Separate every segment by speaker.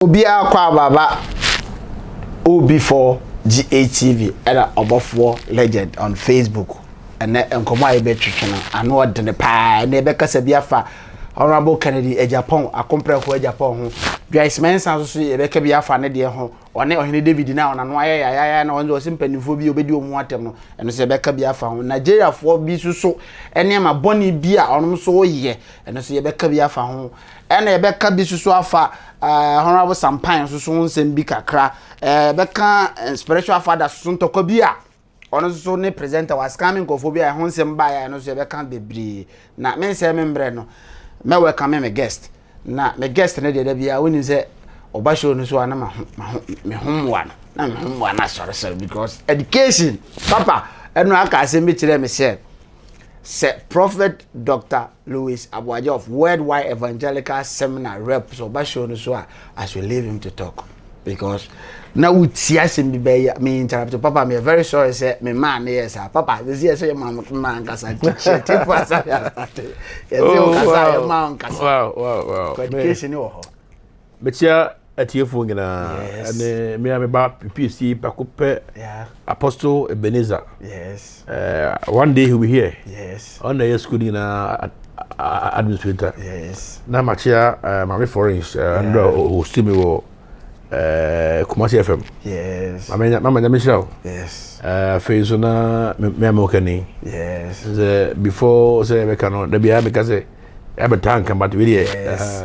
Speaker 1: Obia kwa baba OB4 GATV era obofo legend on Facebook and nkomo aye betwetwe no ano odene pa na ebe kasa bia fa Honorable Kennedy Ejapon akompre ko Ejapon ho Joyce Mensa so ebe ka bia fa ne de ho one ohene David na ona no ayaya na onzo simpanifo bi obedi omu atem no eno se ebe ka bia fa ho Nigeria fo bi so ene ma boni bi a onom so ye eno se ebe ka bia fa ho ene ebe ka bi so afa Honorable Sampan so nsem bi kakra beka spiritual father so ntoko bi a ono so ne presenter was coming kofobia ho nsem ba ya no so beka bebri na me nsem membre no me welcome me guest na me guest ne de bia woni se obasho no so ana me homwa no na me homwa na sorry because education papa eno aka se me kire me share Prophet Dr. Louis Aboagye of Worldwide Evangelical Seminar Rep so ba show no so as we leave him to talk because now we see us in be me interrupt papa me very sorry say me man yes papa this year say man kasa teacher tipo asa wow education no ho
Speaker 2: betia atiefo ngina ane me ba PPC pakope Apostle Ebenezer
Speaker 1: yes
Speaker 2: one day he will be here
Speaker 1: yes
Speaker 2: on the school in administrator
Speaker 1: yes
Speaker 2: na machia mama foreign ndo ostimi wo Kumasi FM
Speaker 1: yes
Speaker 2: mama nyamisha
Speaker 1: yes
Speaker 2: fezo na me amokani
Speaker 1: yes
Speaker 2: before say we can there be because ebe tank but we dey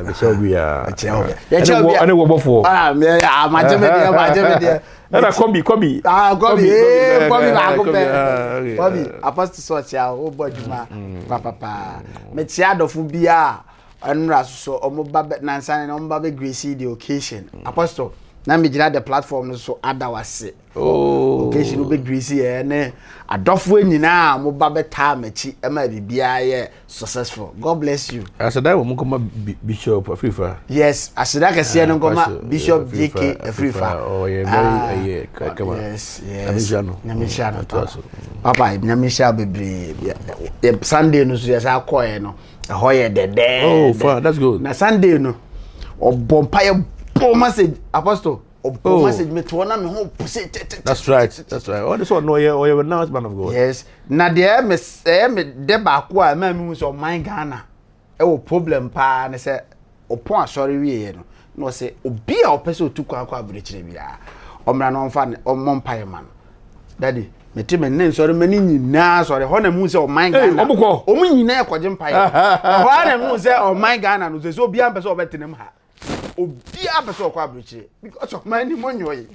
Speaker 2: be shall be and we go for
Speaker 1: majemede
Speaker 2: na kombi
Speaker 1: kombi ba ko be kombi apostle social o boduma papa me tia dofo bia anura so omoba nansane na omoba be grace the occasion apostle na me gina the platform so adawase occasion be grace ne adofo nyina moba be ta machi e ma bibia ye successful. God bless you.
Speaker 2: Asada wo mukoma Bishop Afrifa.
Speaker 1: Yes, asada kase no ngoma Bishop JK Afrifa.
Speaker 2: Oh yeah, very kama.
Speaker 1: Yes. Nyamishano to. Papa nyamisha bebre. Sunday no so yasa akoye no. Hoye dede.
Speaker 2: Oh, fine, that's good.
Speaker 1: Na Sunday no. Obompaye message apostle. Message me to na me ho push.
Speaker 2: That's right. Oh, this one no you announcement of God.
Speaker 1: Yes. Na there me de ba ko a ma mi so man Ghana. E wo problem pa na say opon asori wie no. No say obi a opese otukwa akwa abirechire bia. Omra no mfa omompaye man. Daddy meti me nen sori mani nyina sori ho na mu se o man Ghana omu nyina ekoje mpaye ho na mu se o man Ghana no se obi am pese obetenem ha obi am pese okwa abrechi because of man ni monyoyi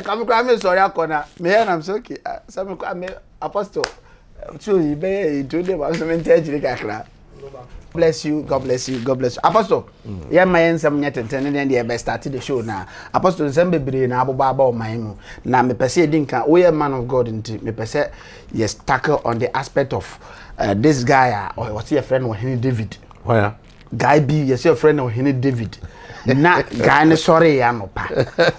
Speaker 1: kam kwa me sori akona me here na so okay some kwa me apostle so you be today ba so me ntejire kakra. Bless you, God bless you, God bless you. Apostle, yeah, my ensem nyetenten ne de be start the show na. Apostle nsem bebre na abobaba o man mu. Na me pese edinka, we are man of God nti me pese yes tackle on the aspect of this guy or what's your friend or Henry David.
Speaker 2: Why?
Speaker 1: Guy B, yes your friend or Henry David. Na guy ne sorry ya no pa.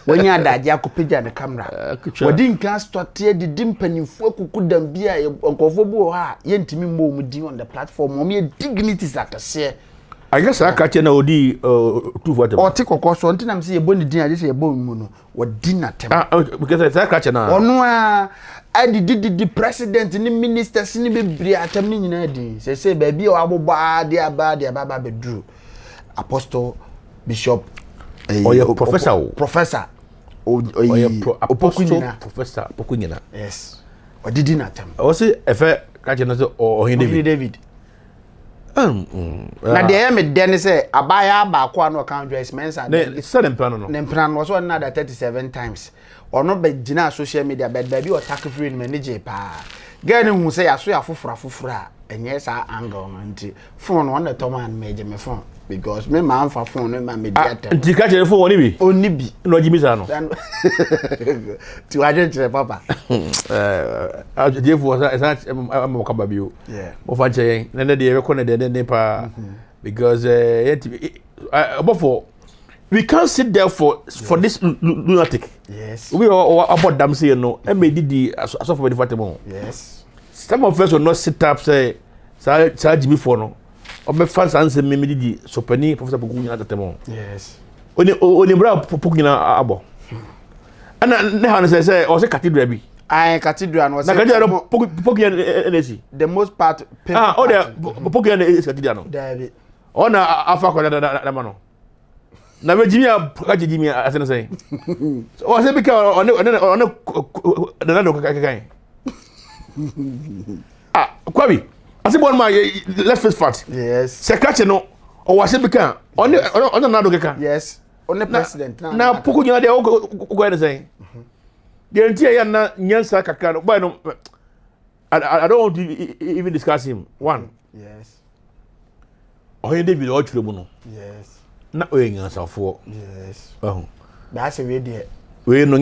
Speaker 1: When you adaje akopija ne camera. Wadinka start here the dimpanifo akukudam bia onkofo bu ha yentimi mo din on the platform o me dignities akase.
Speaker 2: I guess I catch na odi two for them.
Speaker 1: O ti kokko so ntinam se yebo ni din aje se yebo mu no wodi na tem.
Speaker 2: Because I catch na.
Speaker 1: Ono a the president ni ministers ni bebri atam ni nyina din. Se ba bi o aboba de aba bedru. Apostle Bishop Professor
Speaker 2: Professor Pokunyina.
Speaker 1: Yes. O didi na tem.
Speaker 2: O say efe catch na so o Henry
Speaker 1: David. Na de me den say abaya ba ko anu kan Joyce Mensa.
Speaker 2: Ne sudden plan no.
Speaker 1: Ne plan was one another 37 times. Ono be gina social media be o tack free me ne je pa. Girl hu say aso ya fofura enye sa angle no nti phone on the tom and meje me phone because me man fa phone no ma media tem.
Speaker 2: Nti ka che phone oni bi no jimisa no.
Speaker 1: To agent papa.
Speaker 2: Je fu esa am ka ba bio.
Speaker 1: Yeah.
Speaker 2: Mo fa che na de record na de pa because we can't sit there for this lunatic.
Speaker 1: Yes.
Speaker 2: We are about them say no. E me didi aso for the fatemo.
Speaker 1: Yes.
Speaker 2: Some of us will not sit up say sa Jimmy for no. O me fans answer me didi so pani Professor Pokunyina tatemo.
Speaker 1: Yes.
Speaker 2: oni bra pokina abo ana ne ha no say o say cathedral bi
Speaker 1: I cathedral no
Speaker 2: say na cathedral pokina NC
Speaker 1: the most part
Speaker 2: o de pokina NC cathedral no
Speaker 1: David
Speaker 2: ona afa ko da ma no na be jimi a jimi asene say o say bika on da do kan kwabi asibon ma let's face fact
Speaker 1: yes
Speaker 2: se kache no o wa se bika on na do kan
Speaker 1: yes on the president
Speaker 2: na poko nyina de o ko ene say guarantee ya na nyansa kakra boy no I don't want to even discuss him one
Speaker 1: yes
Speaker 2: o ye David o chire mu no
Speaker 1: yes
Speaker 2: na o nyansa fo
Speaker 1: yes
Speaker 2: ba
Speaker 1: se we de
Speaker 2: we no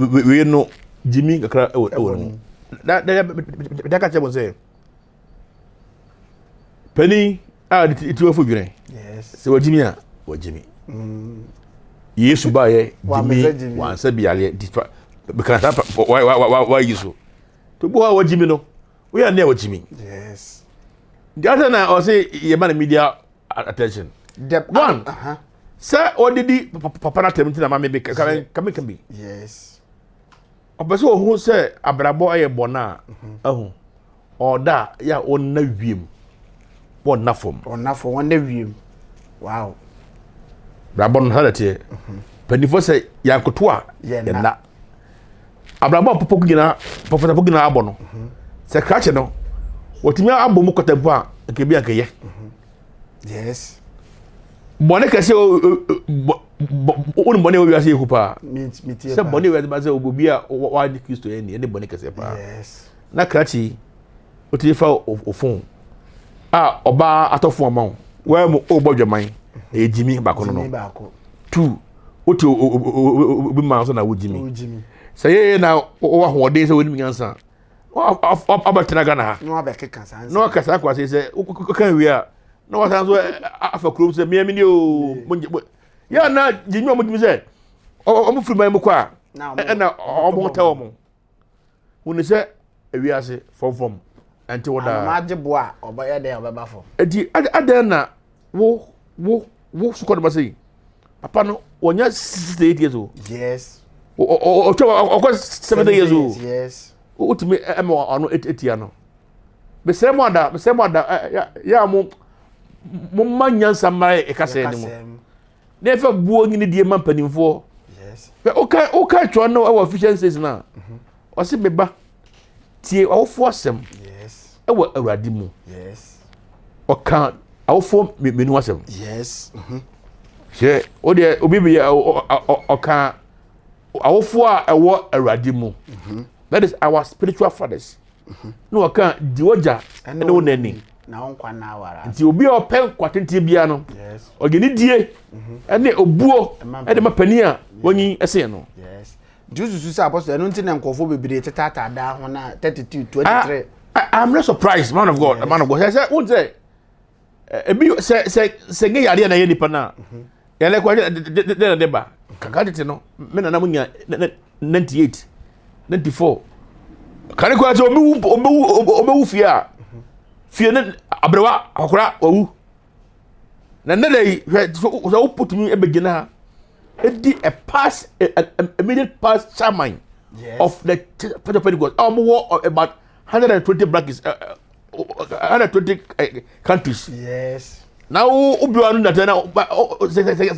Speaker 2: we no Jimmy kakra e no da ka chebo say penny it wo fo dwene
Speaker 1: yes
Speaker 2: se wa Jimmy a wa Jimmy Yesu ba ye Jimmy wan sa biale because why Yesu to bo wa Jimmy no we are near wa Jimmy
Speaker 1: yes
Speaker 2: the other na o say ye man media attention
Speaker 1: the
Speaker 2: one sir o didi papa na tem na mama be can be
Speaker 1: yes
Speaker 2: obeso ohun say abrabo aye bona ahun oda ya onna wiem bona fom
Speaker 1: wonder wiem wow
Speaker 2: brabo no halate panifo say yankoto a ye na abrabo popogina abo no se krache no wotimi abo mu kotabu a nke bia nke ye
Speaker 1: yes
Speaker 2: bone kase o bone we ase ekupa se bone we ba se obobi a wa di Kristo eni ne bone kase pa
Speaker 1: yes
Speaker 2: na krachi o ti fa ofun oba atofun ama we mu obodwaman e Jimmy ba kono no two o ti obi ma so na wo Jimmy se ye na o wa hoden se wo ni nyansa abatena gana ha
Speaker 1: no abekeka sanse
Speaker 2: no kasa kwa se kan wi a no wa sanso afa krom se me ni o ya na Jimmy mo Jimmy se o mo firi mu kwa na o mo tawo mo woni se ewi ase fom anti woda
Speaker 1: ma agebo a oboye de obeba fo
Speaker 2: edi adan na wo su ko do say papa no wonya 68 years old
Speaker 1: yes
Speaker 2: o 70 years old
Speaker 1: yes
Speaker 2: utimi emo ano etia no be se mo ada ya mo manyansa mai e kase ni mo na fa buo ngini die mampanimfo
Speaker 1: yes
Speaker 2: o ka twa no our efficiencies na o se beba tie awofo asem
Speaker 1: yes
Speaker 2: e wa awrade mu
Speaker 1: yes
Speaker 2: o ka awofo menu asem
Speaker 1: yes
Speaker 2: she o de obi bi o ka awofo a ewo awrade mu that is our spiritual fathers no o ka dioja ene wonani
Speaker 1: na onkwa na awara
Speaker 2: nti obi o pen kwatente bia no
Speaker 1: yes
Speaker 2: o geni die ene obuo ene mapani a wonyi ese no
Speaker 1: yes Jesus say apostle eno nti na nkofo bebire tetata da ho na 32 23
Speaker 2: I'm not surprised man of God man of God say won say ebi say nge yare na ye nipa na ya le kwa de ba kakatete no me na munya 98 94 kare kwa so omewu fie na abrewa akora wawu na ndai so put me ebegina edi a pass immediate pass chairman of the Pentecost about 120 brackets 120 countries
Speaker 1: yes
Speaker 2: now obi anu na tena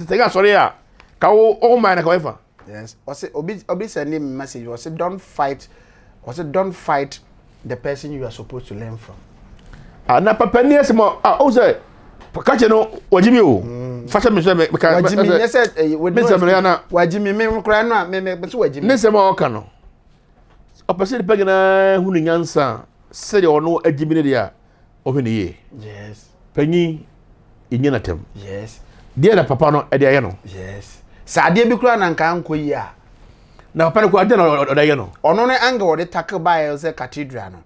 Speaker 2: say sorry ya ka o man na ka wefa
Speaker 1: yes obi send me message was don't fight the person you are supposed to learn from
Speaker 2: na papa ni esimo o say kache no wajimi o fasha me so me ka
Speaker 1: wajimi ne say
Speaker 2: me say me na
Speaker 1: wajimi me kura no me so wajimi
Speaker 2: ne say ma o ka no opese de pagina hunu nyansa se de ono ajimi ne dia o hwe ne ye
Speaker 1: yes
Speaker 2: panyi enyi na tem
Speaker 1: yes
Speaker 2: dia na papa no e de aye no
Speaker 1: yes sa de bi kura na nka anko yi a
Speaker 2: na papa no ko ade no o da ye no
Speaker 1: ono ne anga wo de tackle by say cathedral no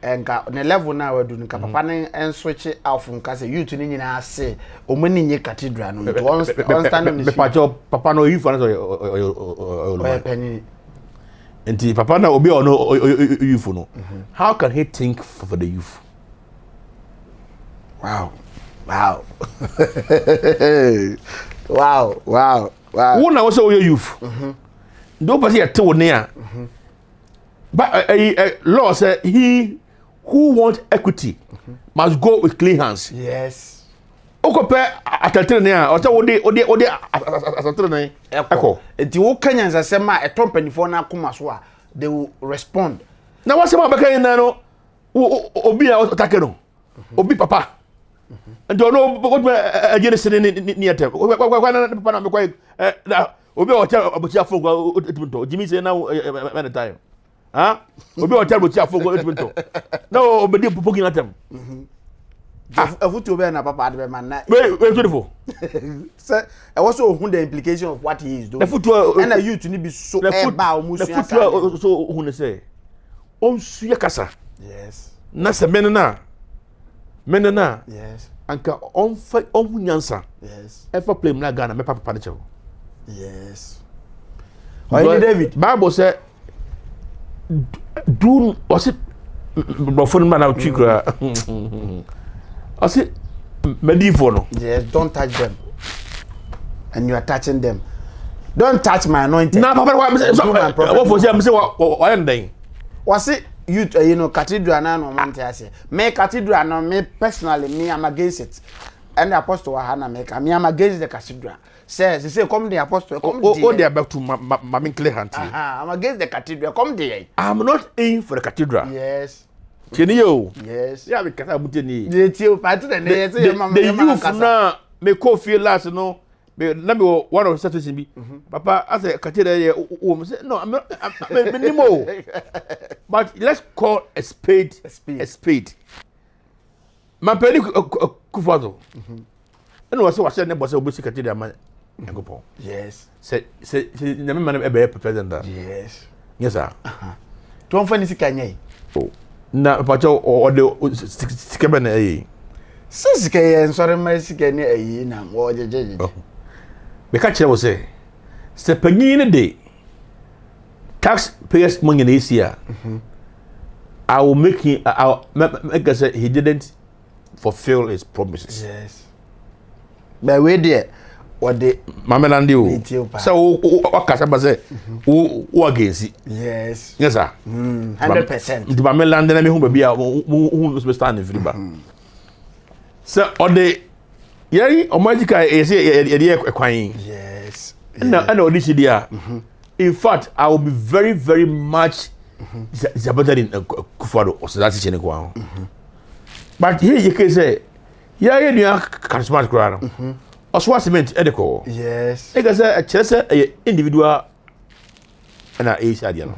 Speaker 1: enka ne level na wadu nka papa ne en switch off nka say youth ni nyina ase o mani nye cathedral no on stand on the
Speaker 2: papa no youth na o
Speaker 1: penny
Speaker 2: enti papa na obi ono youth no how can he think for the youth
Speaker 1: wow Wow.
Speaker 2: Who na was all your youth? Don't pass here to near. But law said he who wants equity must go with clean hands.
Speaker 1: Yes.
Speaker 2: Okope atatere near or ode atatere na eko.
Speaker 1: Enti wo Kenyans asema e tompanifo na akoma so a they will respond.
Speaker 2: Na wase ma beka yin na no obi a otake no. Obi papa. Enti ono go agene sene ni atem. Kwa na papa na me kwa obi o tell abuchi afo go otimto. Jimi say now many time. Ah? Obi o tell abuchi afo go otimto. Na obedi popogi na atem.
Speaker 1: Afutu obi na papa de man na.
Speaker 2: Wait, beautiful.
Speaker 1: Sir, I also who the implication of what he is doing.
Speaker 2: Afutu
Speaker 1: and you to be so ba o musu
Speaker 2: asa. Afutu so who ne say. On suya kasa.
Speaker 1: Yes.
Speaker 2: Na se menena.
Speaker 1: Yes.
Speaker 2: Anka on fa on nyansa.
Speaker 1: Yes.
Speaker 2: Ever play na Ghana me papa de chew.
Speaker 1: Yes. Why David?
Speaker 2: Bible say do was it before man out chikra. I say medieval no.
Speaker 1: Yes, don't touch them. And you are touching them. Don't touch my anointing.
Speaker 2: Na papa what for say why am dying?
Speaker 1: Was it you cathedral na no man say. Me cathedral no me personally me am against it. And the apostle Hana make me am against the cathedral. Says say come the apostle come
Speaker 2: they are back to my clear hand.
Speaker 1: I'm against the cathedral. Come there.
Speaker 2: I'm not in for the cathedral.
Speaker 1: Yes.
Speaker 2: Kenio.
Speaker 1: Yes.
Speaker 2: Yeah, we kasa buteni.
Speaker 1: The
Speaker 2: youth na me ko feel last no. Me na me one of situation bi. Papa as a cathedral say no, I'm not minimo. But let's call a spade a spade. Man pedi kufado. And was so ne boss obi cathedral man Yankopon.
Speaker 1: Yes.
Speaker 2: Say na me man e be president.
Speaker 1: Yes.
Speaker 2: Yes sir.
Speaker 1: Don't find this Kyei.
Speaker 2: Oh. Na pacho o de sikebe na yi.
Speaker 1: Sisike yen sori ma sike ni ayi na wo jejeje.
Speaker 2: Be ka kire wo se panyin ne de tax payers money na isia. I will make him make say he didn't fulfill his promises.
Speaker 1: Yes. But we there what the
Speaker 2: mamelande o. So o kasa ba say o against.
Speaker 1: Yes.
Speaker 2: Yes sir.
Speaker 1: 100%.
Speaker 2: Ndi mamelande na me hu ba bia hu no stand in free ba. So o de yari o magical e say e de ekwan.
Speaker 1: Yes.
Speaker 2: Na o de dia. In fact, I will be very very much disappointed in Kufado or so that's chene kwa. But here you can say ya ye nua charismatic crowd. Oswa cement edeko.
Speaker 1: Yes.
Speaker 2: E ka say a chese individual na e shadia no.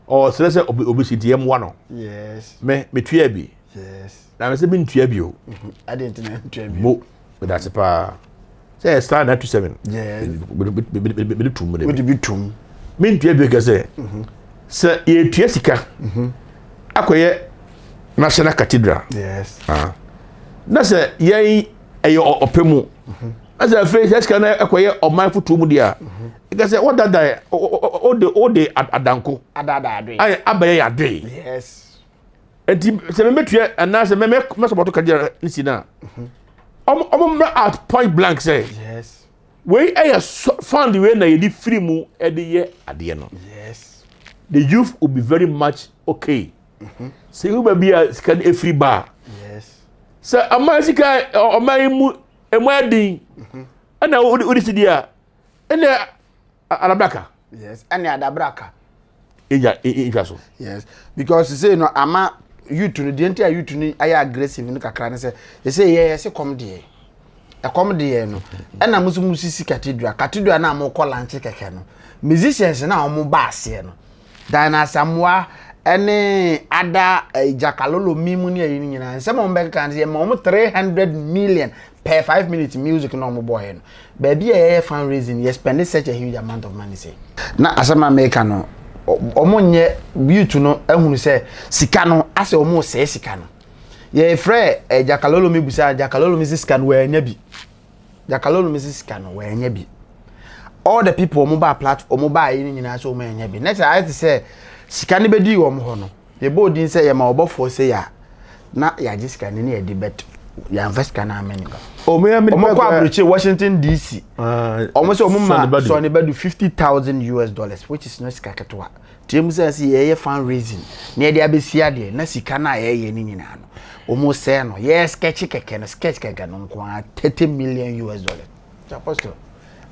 Speaker 2: Or so say obesity M1 no.
Speaker 1: Yes.
Speaker 2: Me tua bi.
Speaker 1: Yes.
Speaker 2: Na me say me tua bi o.
Speaker 1: I didn't know tua bi.
Speaker 2: Mo, but that's pa say star 97.
Speaker 1: Yes.
Speaker 2: Be tum mo de.
Speaker 1: Would be tum.
Speaker 2: Me tua bi ka say. Say ye tua sika. Akoye National Cathedral.
Speaker 1: Yes.
Speaker 2: Na say ye ayo opemu. As a face that's can akoye oman futu mu dia. Because what that all the adanko.
Speaker 1: Adada adwe.
Speaker 2: Ay abaye adwe.
Speaker 1: Yes.
Speaker 2: Enti se me metua ana se me support Cathedral nsi na. At point blank say.
Speaker 1: Yes.
Speaker 2: We found the way na ye free mu e de ye ade no.
Speaker 1: Yes.
Speaker 2: The youth will be very much okay. Say you be a scan a free bar.
Speaker 1: Yes.
Speaker 2: So amasika o mai mu emadin. Ana odi sidia. Ene alabaka.
Speaker 1: Yes. Ene adabraka.
Speaker 2: Eja so.
Speaker 1: Yes. Because you say no ama you to the entire you to ni aya aggressive no kakra ne say they say yes come there. E come there no. Ena musu sisi cathedral na am call lanche keke no. Musicians na am ba ase no. Dana Samoa ene ada jakalolo mimu ni ayi nyina nsem on be kan say mo 300 million per 5 minutes music no mo boy no baby e fundraising you spend such a huge amount of money say na asema make no omonye beauty no ehunu say sika no ase omo say sika no ye frɛ jakalolo mi busa jakalolo mi sika no we anya bi jakalolo mi sika no we anya bi all the people omo ba platform omo ba ayi nyina so omo anya bi next I say sika ni bedi wo mo ho no ye bodin say ye ma obofo say ya na ya ji sika ni e di bet ya invest kana America
Speaker 2: omo
Speaker 1: kwa abroche Washington DC almost omuma so ne badu $50,000 which is not skaketwa tiem say ye fundraising na de abesia de na sika na ye ni nyina no omo say no yes sketch keke no nko $30 million. Apostle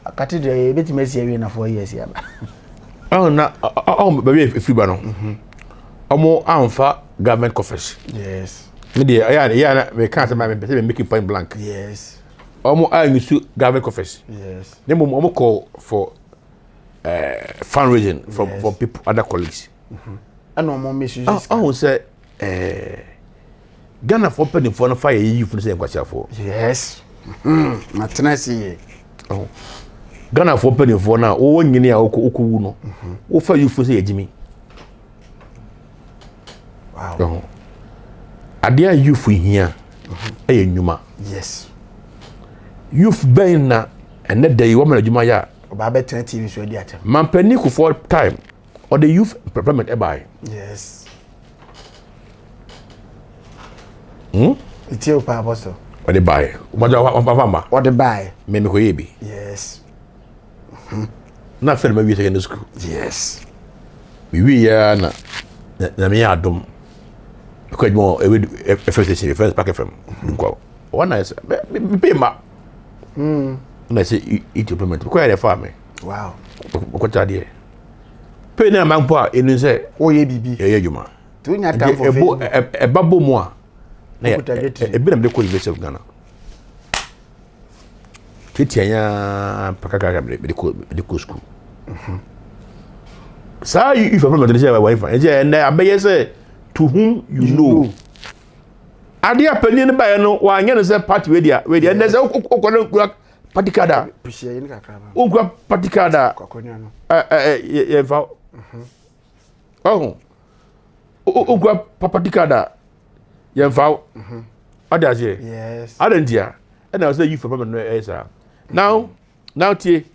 Speaker 1: akati de betimesi awie na 4 years ya ba
Speaker 2: na baby free ba no omo amfa government coffers.
Speaker 1: Yes.
Speaker 2: Me dey yeah me can't say me make it point blank.
Speaker 1: Yes.
Speaker 2: Omo use government coffers.
Speaker 1: Yes.
Speaker 2: Then omo call for fundraising from people, other colleagues.
Speaker 1: And omo misuse.
Speaker 2: I say Ghana for penny for no fire you for say kwasha for.
Speaker 1: Yes. Matenasi.
Speaker 2: Oh. Ghana for penny for na o nyini a okowu no. O fa you for say ejimi.
Speaker 1: Wow.
Speaker 2: Adia youth here e nyuma.
Speaker 1: Yes.
Speaker 2: Youth ben na ene dey wo mara juma ya
Speaker 1: Oba be 20 TV so di atem.
Speaker 2: Mampani ku for time or the youth parliament e buy.
Speaker 1: Yes. It's your apostle.
Speaker 2: Or the buy.
Speaker 1: What the buy?
Speaker 2: Me ko yebi.
Speaker 1: Yes.
Speaker 2: Na fer me wi secondary school.
Speaker 1: Yes.
Speaker 2: We ya na me Adom. Because more first pack FM. Nko. One is me pay ma. Na say eat your payment. Because I farm me.
Speaker 1: Wow.
Speaker 2: Ko ta dey. Pay na man po enu say
Speaker 1: o ye bibi.
Speaker 2: Ye juma.
Speaker 1: Tu nya time for
Speaker 2: e babo mo a. Na e bi na me ko University of Ghana. Titianya pakaka me ko school. Sa you if problem dey say wifi. E na abeye say to whom you know. Ade apani ne bae no wa anya no say party we dia na say okona party card a
Speaker 1: pushie ni kakra ba.
Speaker 2: Okwa party card a
Speaker 1: kwakonya no.
Speaker 2: Ye fa. Oh. Okwa party card a ye fa. Ade azie.
Speaker 1: Yes.
Speaker 2: Adentia. And I say you for problem no sir. Now tie.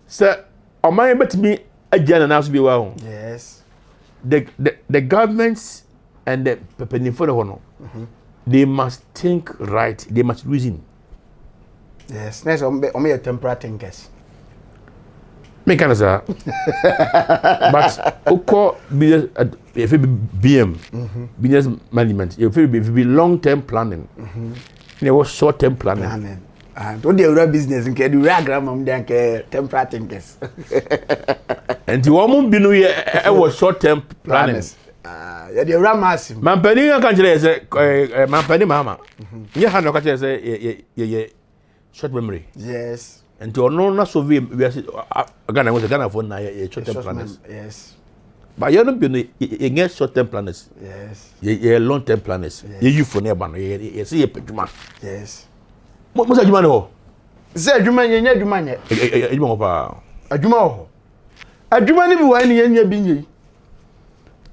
Speaker 2: Sir, o man betimi agya na so bi wa ho.
Speaker 1: Yes.
Speaker 2: The governments and the people for the honor, they must think right. They must reason.
Speaker 1: Yes. Next, your temporary thinkers.
Speaker 2: Me kind of say, but oko business if it be BM, business management, if it be long-term planning, it was short-term planning.
Speaker 1: And what the business in do ragram them temporary thinkers.
Speaker 2: And the woman been here was short-term planning.
Speaker 1: Yeah, the ramas.
Speaker 2: Mampani kan kire say mampani mama. Ye ha no ka kire say ye short memory.
Speaker 1: Yes.
Speaker 2: And to no na so we say Ghana was Ghana for na ye short-term planners.
Speaker 1: Yes.
Speaker 2: But you no be ye get short-term planners.
Speaker 1: Yes.
Speaker 2: Ye long-term planners. Ye you for nearby no ye say ye peduma.
Speaker 1: Yes.
Speaker 2: Mo say adwuma no.
Speaker 1: Say adwuma nye adwuma nye.
Speaker 2: Adwuma ho pa.
Speaker 1: Adwuma ho. Adwuma ni bi wa ni nya bi nye.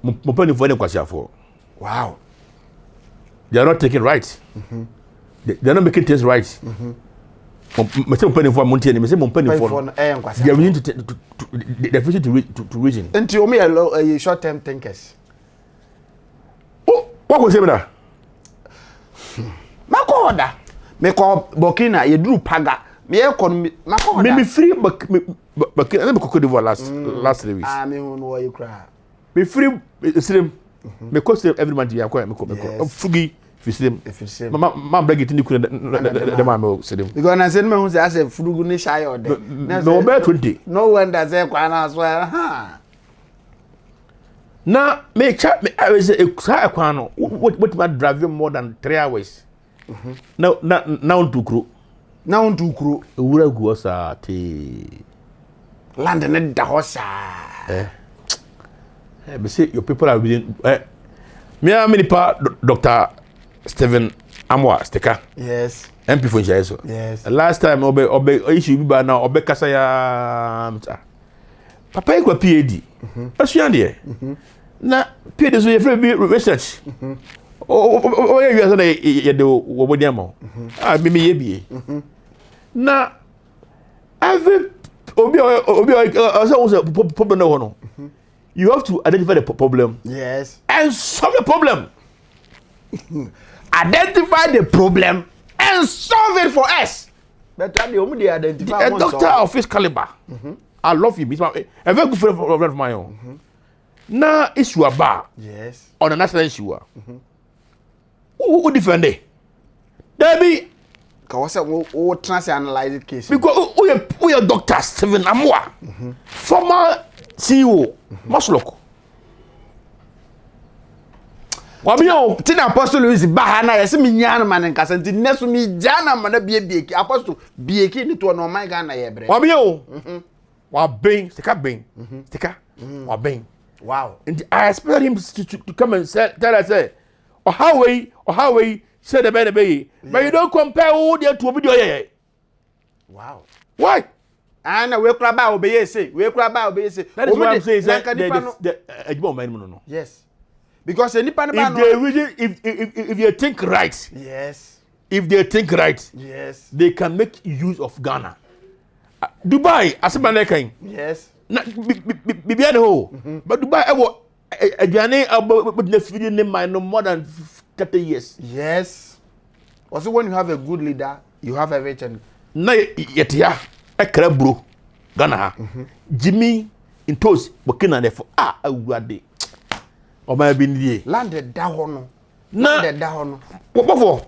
Speaker 2: Mo pani for dem kwasi afo.
Speaker 1: Wow.
Speaker 2: They are not taking right. They are not making things right. Me say mo pani for mo ntie me say mo pani for. They are willing to the future to reason.
Speaker 1: Enti o me short term thinkers.
Speaker 2: Oh, what go say me da?
Speaker 1: Makoda. Me ko Burkina ye duru paga. Me economy makoda.
Speaker 2: Me free Burkina na me Cote d'Ivoire last 3 weeks.
Speaker 1: Me hu no you cry.
Speaker 2: Me free Islam. Me cost every month ya kwa me ko. Fugi Islam. Ma beg it ni ku the man me Islam.
Speaker 1: Because na say me hu say as furugu ni shy or there.
Speaker 2: No be 20.
Speaker 1: No wonder say kwa na so ha.
Speaker 2: Na me chat me I was a kwa no what my driving more than 3 hours. Now to crew.
Speaker 1: Now to crew.
Speaker 2: Ura go sa te.
Speaker 1: Land ne da hosa.
Speaker 2: Be say your people are within me am many pa Dr. Stephen Amwa Steka.
Speaker 1: Yes.
Speaker 2: MP for Nshaiso.
Speaker 1: Yes.
Speaker 2: Last time obe issue bi ba na obe kasa ya papa e kwa PhD. Asua de. Na PhD so ye free research. Oh yeah, you say ye do wo bodi am. Me ye bie. Na every obi also problem no. You have to identify the problem.
Speaker 1: Yes.
Speaker 2: And solve the problem.
Speaker 1: identify the problem and solve it for us. But they only identify
Speaker 2: a doctor of his caliber. I love him. He's a very good friend of my own. Now issue about
Speaker 1: yes
Speaker 2: on a national issue. Who defend it? There be
Speaker 1: because we trans analyze case
Speaker 2: because we are Doctor Stephen Amwa, former CEO, Masloko. Wabio,
Speaker 1: Tina Apostle Louis Bahana, yes, me yana man and Cassanti, Nesu me Jana mana be Apostle be a kid to no my Ghana yebre.
Speaker 2: Wabio, Wabing, stick up bing, sticker, Wabing.
Speaker 1: Wow.
Speaker 2: And I expect him to come and tell us, or how we said the baby, but you don't compare all the to a video.
Speaker 1: Wow.
Speaker 2: Why?
Speaker 1: And we crab out obey say, we crab out obey say.
Speaker 2: That is what I'm saying. The
Speaker 1: yes. Because any
Speaker 2: if they think right,
Speaker 1: yes.
Speaker 2: If they think right,
Speaker 1: yes,
Speaker 2: they can make use of Ghana. Dubai, as a man,
Speaker 1: yes.
Speaker 2: Be ho, but Dubai, a journey about the feeding in no more than 30 years.
Speaker 1: Yes. Also, when you have a good leader, you have everything.
Speaker 2: Na yet ya, a crab bro, Ghana, Jimmy in toast, Burkina Faso, a good or my been
Speaker 1: landed down.
Speaker 2: Landed
Speaker 1: down.
Speaker 2: What for?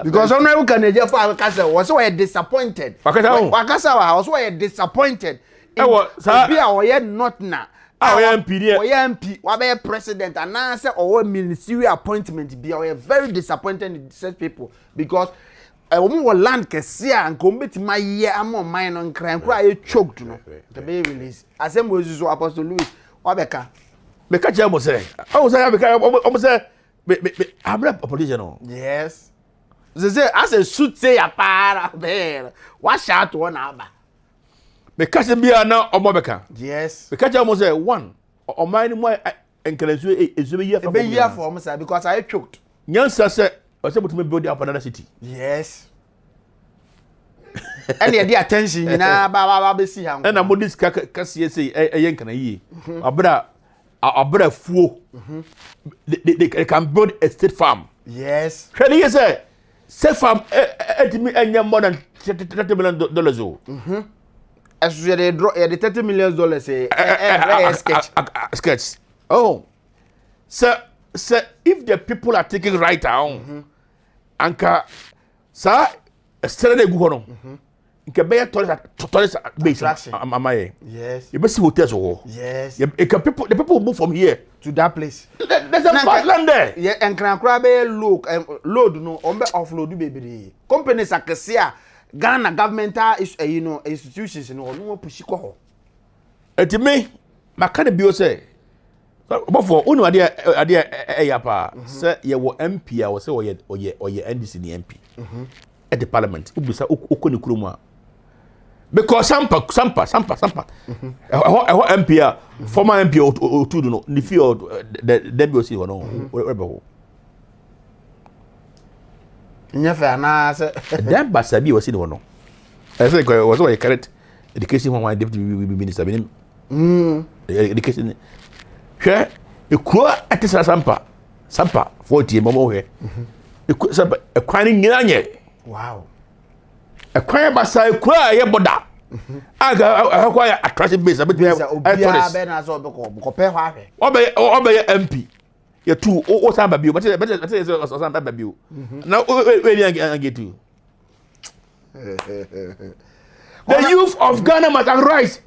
Speaker 1: Because on every Canadian Wakasa was so disappointed. Wakasa was so disappointed. Be our not now. Our MP, our president, and answer our ministerial appointment. Be our very disappointed in such people because a woman will land Kessia and commit my year among mine on crime. Cry choked no. The baby release. As a Moses Apostle Louis, Wabeka.
Speaker 2: Because I was saying, I'm not a politician.
Speaker 1: Yes. They say, as a suit say a para bear, wash out one hour.
Speaker 2: Because the beer now or Mobeka.
Speaker 1: Yes.
Speaker 2: Because I almost say one or mine more and can is a year
Speaker 1: for me, because I choked.
Speaker 2: Yes, I said, I was able to build up another city.
Speaker 1: Yes. And the attention, Baba, see how.
Speaker 2: And I'm on this Cassia say a yank and a ye. A brother fool. They can build a state farm.
Speaker 1: Yes.
Speaker 2: Can you say, state farm at me and more than $30 million.
Speaker 1: As they draw the $30 million,
Speaker 2: sketch. Oh, sir, if the people are taking right on, Anka, sir, a Saturday go on. Can be a tourist base.
Speaker 1: Yes.
Speaker 2: You must see hotels or
Speaker 1: yes.
Speaker 2: The people move from here
Speaker 1: to that place.
Speaker 2: There's a fast land there.
Speaker 1: Yeah, and can grab a load no on the offload baby. Companies are Cassia, Ghana governmental is institutions no push ko.
Speaker 2: To me, my kind of bill say. But for one idea yapa, say you were MP, I was say or ye NDC MP at the parliament. Ubisa ukoni kuruma. Because sampa. MP, former MP or two no, the field the WC or no, whatever.
Speaker 1: Nyefa na say
Speaker 2: that basabi was in one no. I say was a correct education from my deputy minister. Education. Hwɛ ekuro atisa sampa 40 momo hwɛ ekuro sampa ekwan ni nyina nyɛ
Speaker 1: wow
Speaker 2: ekwan basa ekuro a yɛ boda aga akwa ya attraction base abetumi
Speaker 1: tourist be na so beko pɛ hɔ ahwɛ
Speaker 2: obɛ MP yɛ tu o samba bio but say samba bio na we ni get tu the youth of Ghana must arise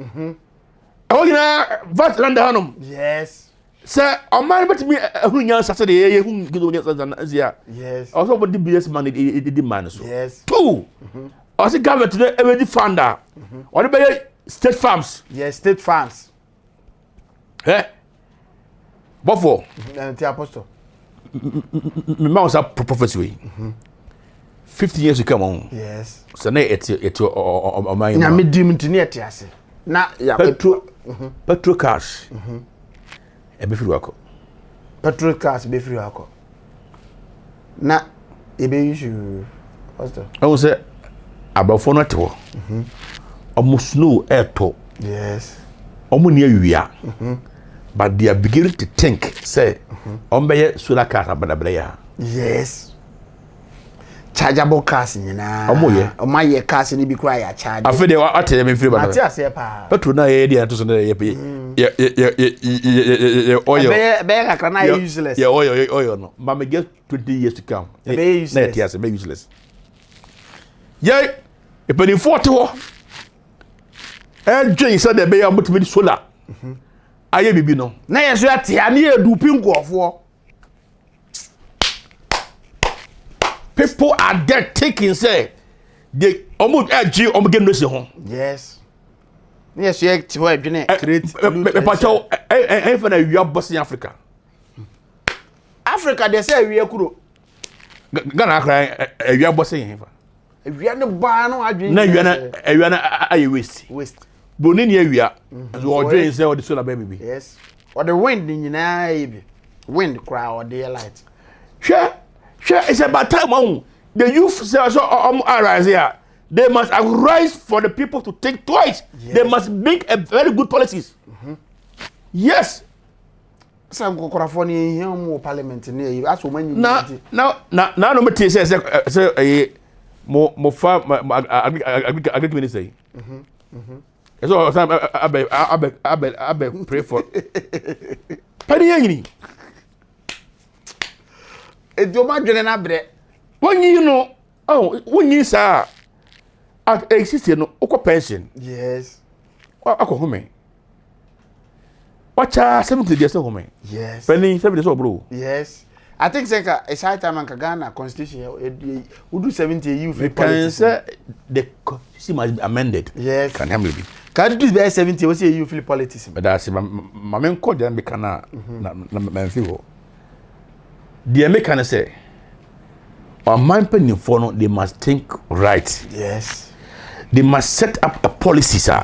Speaker 2: vast land hanum
Speaker 1: yes.
Speaker 2: Sir, a man but me who young Saturday, who get
Speaker 1: yes.
Speaker 2: Also, what the business man demand.
Speaker 1: Yes.
Speaker 2: Two. Also, government today already found out. What about state farms?
Speaker 1: Yes, state farms.
Speaker 2: Eh? What for?
Speaker 1: The apostle.
Speaker 2: My was a professor. 50 years to come on.
Speaker 1: Yes.
Speaker 2: So now it's on my.
Speaker 1: Na me dim to ase. Na ya
Speaker 2: petrol cars. Ebe free wako.
Speaker 1: Petrol cars be free wako. Na ebe issue pastor.
Speaker 2: I was say abafo no te ho. Omo snow eto.
Speaker 1: Yes.
Speaker 2: Omo ne awia. But they are beginning to think say ombeye solar cars abadabra ya.
Speaker 1: Yes. Chargeable cars nyina. Omo ye cars ni bi kwa ya charge.
Speaker 2: Afi de ate me free ba.
Speaker 1: Ate ase pa.
Speaker 2: Petrol na ye dia to so na ye pe. Oil.
Speaker 1: Be kakra na useless.
Speaker 2: Yeah, oil no. But me get 20 years to come.
Speaker 1: Be useless.
Speaker 2: Na ate be useless. Yeah, e pe ni 40 ho. Dwen say de be ya mutumi solar. Aye bibi no.
Speaker 1: Na ye so ate ani edu pinkofo.
Speaker 2: People are there taking say they almost edgy get no see home.
Speaker 1: Yes. Yes, you act who adwene create.
Speaker 2: Pacho for na we are boss in Africa.
Speaker 1: Africa they say we kuro.
Speaker 2: Ghana cry we are boss in here.
Speaker 1: We are no ba no adwene.
Speaker 2: Na we na aye waste.
Speaker 1: Waste.
Speaker 2: Boni ne we are. So odwen say o the solar baby.
Speaker 1: Yes. Or the wind nyina e wind cry or the light.
Speaker 2: Sure. It's about time the youth say so arise here. They must arise for the people to think twice. Yes. They must make a very good policies. Yes.
Speaker 1: Some kokora ni here mo parliament ni as woman you.
Speaker 2: Now no me say mo fa agriculture minister. So time I pray for. Pani yini.
Speaker 1: Edoma dwene na bre.
Speaker 2: Wonyi no, wonyi sa at exist no okọ pension.
Speaker 1: Yes.
Speaker 2: Akọ home. Wacha 70 years home.
Speaker 1: Yes.
Speaker 2: Penny 70 years bro.
Speaker 1: Yes. I think say a side time and Ghana constitution we do 70 you
Speaker 2: for politics. The constitution must be amended.
Speaker 1: Yes.
Speaker 2: Can help me.
Speaker 1: Can do be 70 we say you feel politics.
Speaker 2: But that's my men code dem be kana na menfio. The American say, "Our mind penny for no, they must think right.
Speaker 1: Yes,
Speaker 2: they must set up a policy, sir.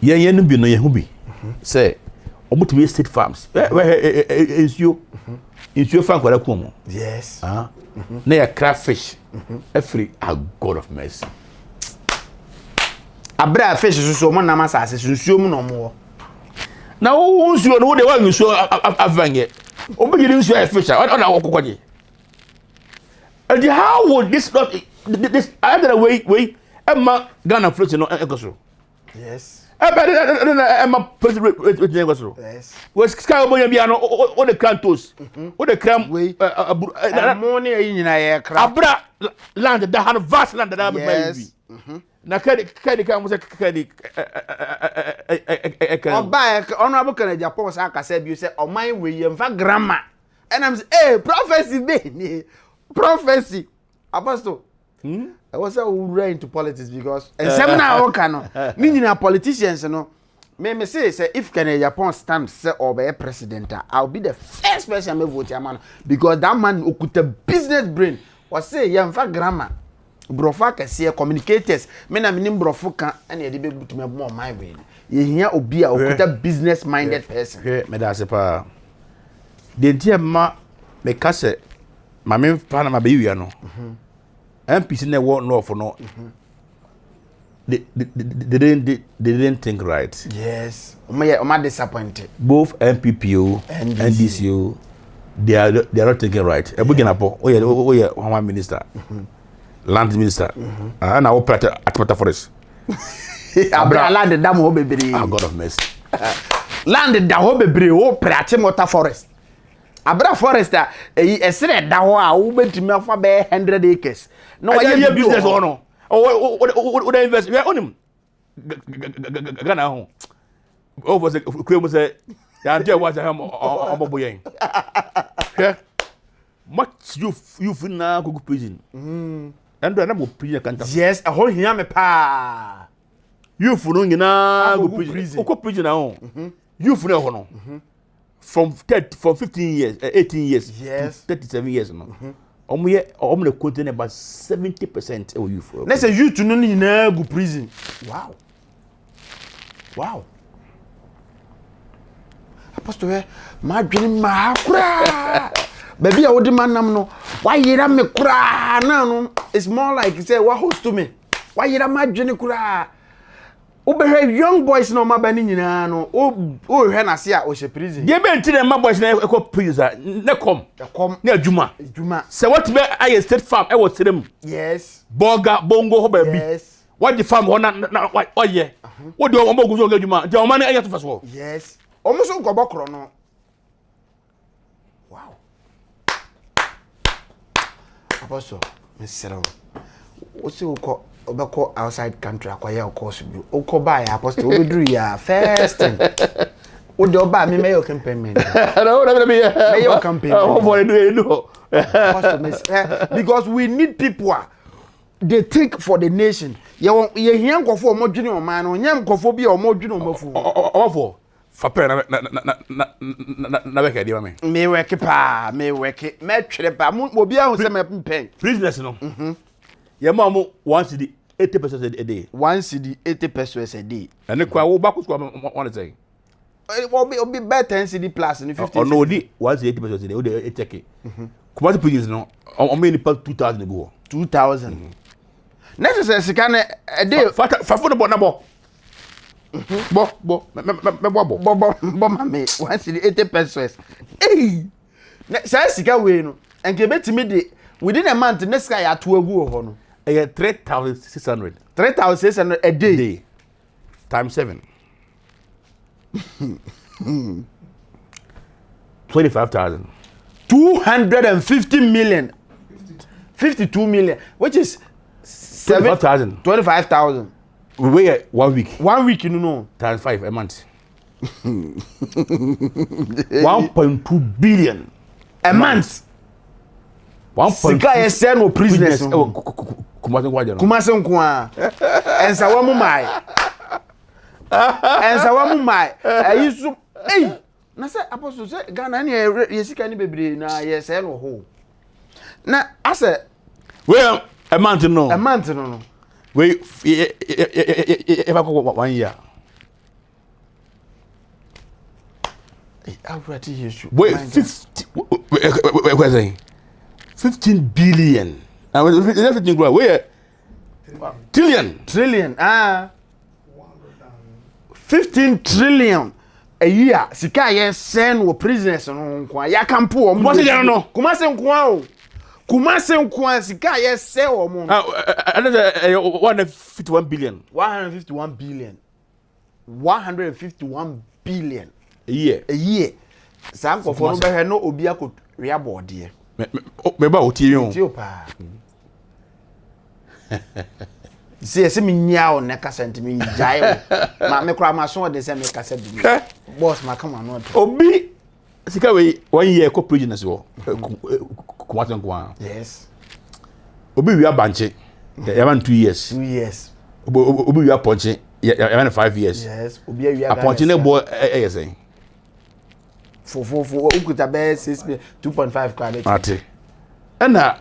Speaker 2: Yeah, no be no yehubi. Say, omu to be state farms. Where is you? Is your farm kwala kumo?
Speaker 1: Yes.
Speaker 2: Na ya crayfish. Every a God of mercy.
Speaker 1: Abra fish so mo na masase sunsuo mu no mo.
Speaker 2: Na wo nsuo no wo de wa nsuo avange. Obey you your fish. And how would this not this other way Emma Ghana floats no echo?
Speaker 1: Yes.
Speaker 2: Emma president.
Speaker 1: Yes.
Speaker 2: Was Sky Omoyabiano or the Cantos? Or the cram way
Speaker 1: money in a
Speaker 2: Abra land that had vast land that I
Speaker 1: yes.
Speaker 2: Na kadi was a kadi
Speaker 1: buy honorable can Japan aka said you say on my way in fact grammar and I'm say hey prophecy be prophecy apostle I was right into politics because and seminar o can no ni politicians no me say if can Japan stand say or be president I'll be the first person me vote man because that man okuta business brain was say in fact grammar brofa kese communicators me na minim brofo kan na ye de be butumi mo my way ye hia obi a okuta business minded person
Speaker 2: me da se pa de dia ma me kase ma me pa na ma be yu no MPC na wo no for no they didn't think right.
Speaker 1: Yes o disappointed
Speaker 2: both MPPO and NDCO they are not thinking right ebuginapo o ye one minister land minister and I operate at forest
Speaker 1: abra land dam ho bebre
Speaker 2: God of mercy
Speaker 1: land da ho bebre wo operate water forest abra forest esere da ho a wo betimi afa be 100 acres no wa ye
Speaker 2: business ho no o dey invest we onim Ghana ho over say kwemu say ya dey watch am obobo yen much you na go prison and na go prison kan ta
Speaker 1: yes a whole hia me pa
Speaker 2: you fu no nyina go prison o prison na ho you fu na ho no from 15 years 18 years
Speaker 1: yes
Speaker 2: 37 years no omo na contain about 70% of you for
Speaker 1: let's say you to no nyina go prison wow apostle ma dwene ma kura baby a wodi manam no why yira me kura na no it's more like say what host to me why yira ma dwene kura Obehwe young boys no mabani nyina no o hwe na se a o she prison.
Speaker 2: Dey be ntine ma boys na e ko prison na kom. Na adwuma. Se what be aye state farm e wo serem.
Speaker 1: Yes.
Speaker 2: Boga bongo ho ba bi.
Speaker 1: Yes.
Speaker 2: What the farm ho na oye. What do omo guzo adwuma. Je omo na aye to faso.
Speaker 1: Yes. Omo so nkobo kro no. Wow. Apostle, Mr. What's you call obeko outside country akwaya course bi oko ba ya apostle obedru ya first thing o de oba me your campaign man
Speaker 2: no me
Speaker 1: your campaign because we need people they think for the nation ye hia nkofo omodwene o man no nyam nkofo bi omodwene o mafu
Speaker 2: ofo fa pe na be ka di ma
Speaker 1: me work pa me work me twere pa mo obi ahun se me pen
Speaker 2: business no ye ma mo 1 cedi 80% a day
Speaker 1: 1 cedi 80% a day
Speaker 2: and kwa wo back to one say
Speaker 1: obi bet 10 cedi plus in 50
Speaker 2: no di 1 cedi 80% a day o de check kuma the business no o me ni pa 2000 go
Speaker 1: 2000 necessary sika na a day
Speaker 2: fa fo na bo
Speaker 1: bo mame 1 cedi 80%. Say sika we no enke betimi de within a month next guy atu agu ho no
Speaker 2: 3,600
Speaker 1: a day
Speaker 2: times 7 25,000
Speaker 1: 250 million 52 million which is 25,000
Speaker 2: we wait 1 week
Speaker 1: you know
Speaker 2: times 5 a month 1.2 billion
Speaker 1: a month. Sika ye send no prisoners Kumase nkwa ensa wa mu mai ayisu na say apostle say Ghana na ye sika ni bebre na ye send no ho na ase
Speaker 2: we a month no we if I go 1 year
Speaker 1: already issue
Speaker 2: wait 15 billion. And everything grow. Where? Trillion.
Speaker 1: 15 trillion a year. Sika ye send wo prisoners no nkwa. Ya kampo o. Kumase nkwa sika ye sell o mo.
Speaker 2: Another 151 billion.
Speaker 1: 151 billion. 151 billion
Speaker 2: a year.
Speaker 1: Sam ko fo no be he no obi akọ ria board ye.
Speaker 2: Me ba otie yon.
Speaker 1: Otie pa. Se me nyao ne kasa ntimi njai. Ma me kura ma so de se me kasa bi. Boss ma come on.
Speaker 2: Obi sika we 1 year ko project wo. Kumase nkwa.
Speaker 1: Yes.
Speaker 2: Obi wi abanche. Ya ban 2 years.
Speaker 1: 2 years.
Speaker 2: Obi wi aponche. Ya ban 5 years.
Speaker 1: Yes. Obi wi
Speaker 2: aponche ne bo say.
Speaker 1: For ukuta be 2.5 kwabet
Speaker 2: ate ena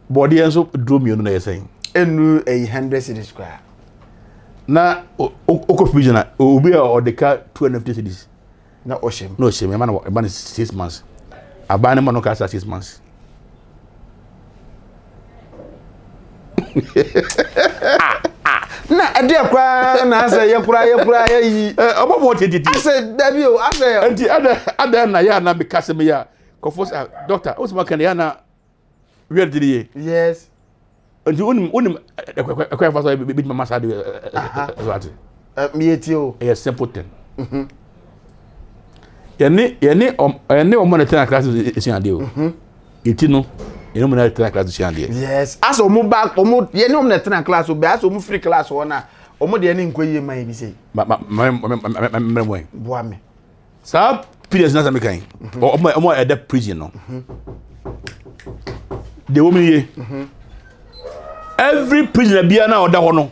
Speaker 2: body enso drum you no na say
Speaker 1: enu 100 cedis square
Speaker 2: na okofijina obi a odeka 250 cedis
Speaker 1: na oshem
Speaker 2: no oshem man 6 months abane man no ka 6 months
Speaker 1: na ade kwa na ase ye kura yi
Speaker 2: obo titi
Speaker 1: ase dabi o ase
Speaker 2: anti ada na ya na me kase me ya kofo doctor o sima kan ya na we did
Speaker 1: yes
Speaker 2: anti unim ekwa fa so be mama sa de what
Speaker 1: me eti o
Speaker 2: a simple thing yani o monitor class is in ade o eti no you know na class shi ande
Speaker 1: yes aso mu back omu ye no na tena class o be aso mu free class wona omu de ne nkoye man bi sei
Speaker 2: me
Speaker 1: boa me
Speaker 2: sa period na kan omu e da prison no de wo me ye every prisoner bia na oda ho no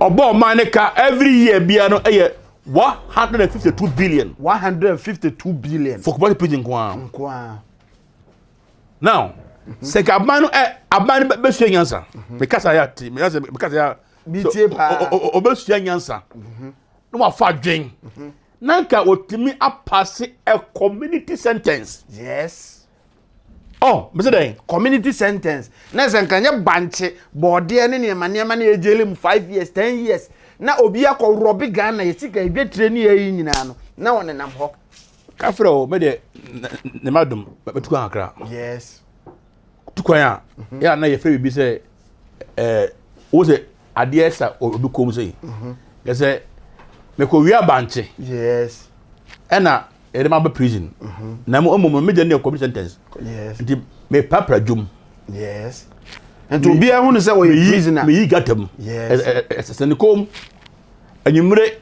Speaker 2: obo man ka every year bia no eye 152 billion for Kubati prison kwa now se ka abanu be su nyansa because ya
Speaker 1: bitie pa
Speaker 2: obesu nyansa no wa fa dwen nanka otimi apase a community sentence
Speaker 1: yes
Speaker 2: Oh, Mr. Day.
Speaker 1: Community sentence. Na senkanya banche bode ne niema niema na ejele mu 5 years, 10 years. Na obi akọ robi Ghana yesika ebetire ni yayi nyina no. Na won nam ho.
Speaker 2: Kafro me de ne madum betuka akra.
Speaker 1: Yes.
Speaker 2: Tukwan ya. Ya na ye free bi say wo say ade sa obi kom say. Ye say me ko wia banche.
Speaker 1: Yes.
Speaker 2: Ena ere ma be prison. Na mo me de ne commission sentence.
Speaker 1: Yes.
Speaker 2: Nti me papra djum.
Speaker 1: Yes. And to be a who say we prisoner.
Speaker 2: Me gatem.
Speaker 1: Yes.
Speaker 2: Sen kom anyumre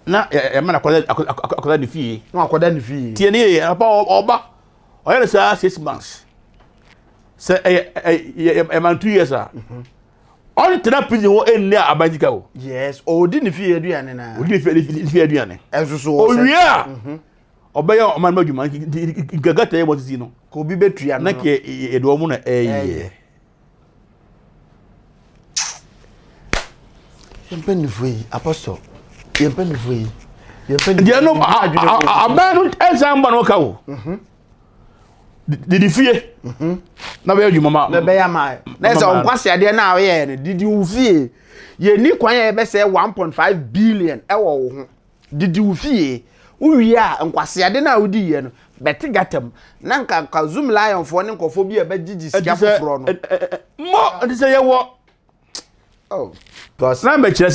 Speaker 2: na e ma na akoda ni fie.
Speaker 1: No akoda ni fie.
Speaker 2: Tie ne apa oba. Oya say 6 months. Say e man 2 years ah. On tena prison wo enni abajika wo.
Speaker 1: Yes. O di ni fie aduane na.
Speaker 2: O di fie aduane.
Speaker 1: Esusu
Speaker 2: o wia. Obeya o man madwuma gagata e motisi no.
Speaker 1: Ko bi betua no.
Speaker 2: Na ke e do mu na eh.
Speaker 1: Yempeni foi apostle. Yempeni foi. Yempeni.
Speaker 2: Dia no abanu examba no ka wo. Didi fie. Na be adwuma ma.
Speaker 1: Na be ya ma. Na se onkwase ade na awe ye ne didi wo fie. Ye ni kwan ye be say 1.5 billion e wo wo ho. Didi wo fie. Uwi a nkwase ade na wodi ye no. Beti gatam. Na nka zoom lion fo ne nkofo bi e be gigi sika foforo no.
Speaker 2: Mo ade say ye wo.
Speaker 1: Oh.
Speaker 2: Because na be kire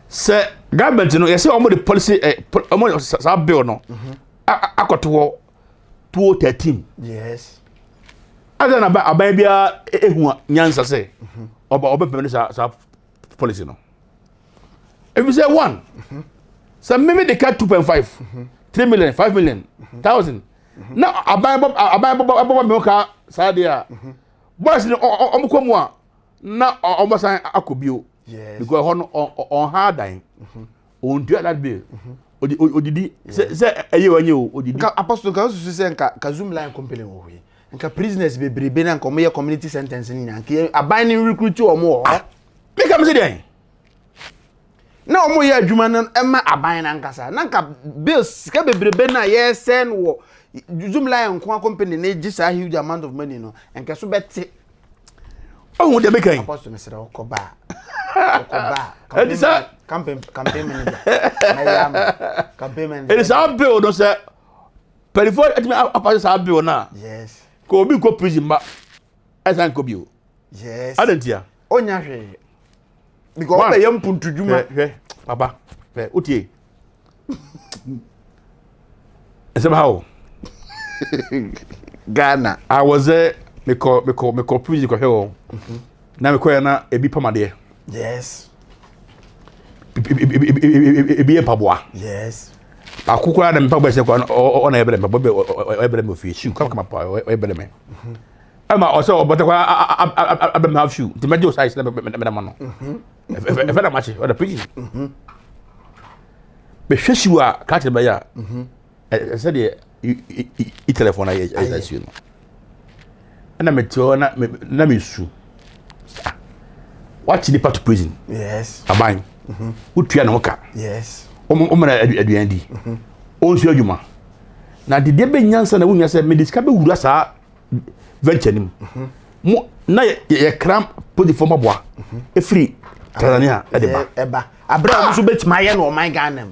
Speaker 2: say government no yes omo the policy omo sa bill no akoto 2013.
Speaker 1: Yes.
Speaker 2: Ada na aban bia ehu nyansa say oba pemene sa policy no. If you say 1 so maybe they cut 2.5 3 million 5 million 1,000 na aban me ka sa dia boys no omokomu a na omosan akobio.
Speaker 1: Yes.
Speaker 2: Because on hard dying. On do that bill. Odidi say eye wanye o odidi.
Speaker 1: Nka apostle ka susu say nka zoom line company wo hwe. Nka prisoners bebrebe na nka mo ye community sentence ni na nka aban ni recruit o mo ho.
Speaker 2: Me kam say dey.
Speaker 1: Na o mo ye adwuma na ema aban na nkasa. Na nka bills ka bebrebe na ye send wo zoom line nko company na gi sa huge amount of money no. Nka so beti.
Speaker 2: Oh de make kan.
Speaker 1: Apostle mesra okoba.
Speaker 2: It is a
Speaker 1: campaign manager. Campaign manager.
Speaker 2: It is a bill no say. Before it me apart say bill na.
Speaker 1: Yes.
Speaker 2: Ko bi ko prison ba. Esan ko bill.
Speaker 1: Yes.
Speaker 2: Adentia.
Speaker 1: Onya hwe. Because we yam puntu djuma.
Speaker 2: Papa. Utie. Ese how?
Speaker 1: Ghana.
Speaker 2: I was there me ko prison ko he. Na me ko na ebi pamade.
Speaker 1: Yes.
Speaker 2: Ebi epaboa.
Speaker 1: Yes.
Speaker 2: Akukura na mpagba se kwa ona ebele mpagba ebele me fi shoe kama pa ebele me. Ama o so but kwa abem have shoe. The major size na me no. Efe na match or the prison. Be hwehwu a ka te be ya. Se de I telephone I see no. Na me to na me su. What the part to prison?
Speaker 1: Yes.
Speaker 2: Aban. Utua na moka.
Speaker 1: Yes.
Speaker 2: Omana aduan di. Onsu adwuma. Na de be nyansa na wunya se me diska be wura sa venture nim. Mo na ye kram podi form aboa. E free Tanzania edeba.
Speaker 1: Eba. Abra mo so betima ye no my Ghana.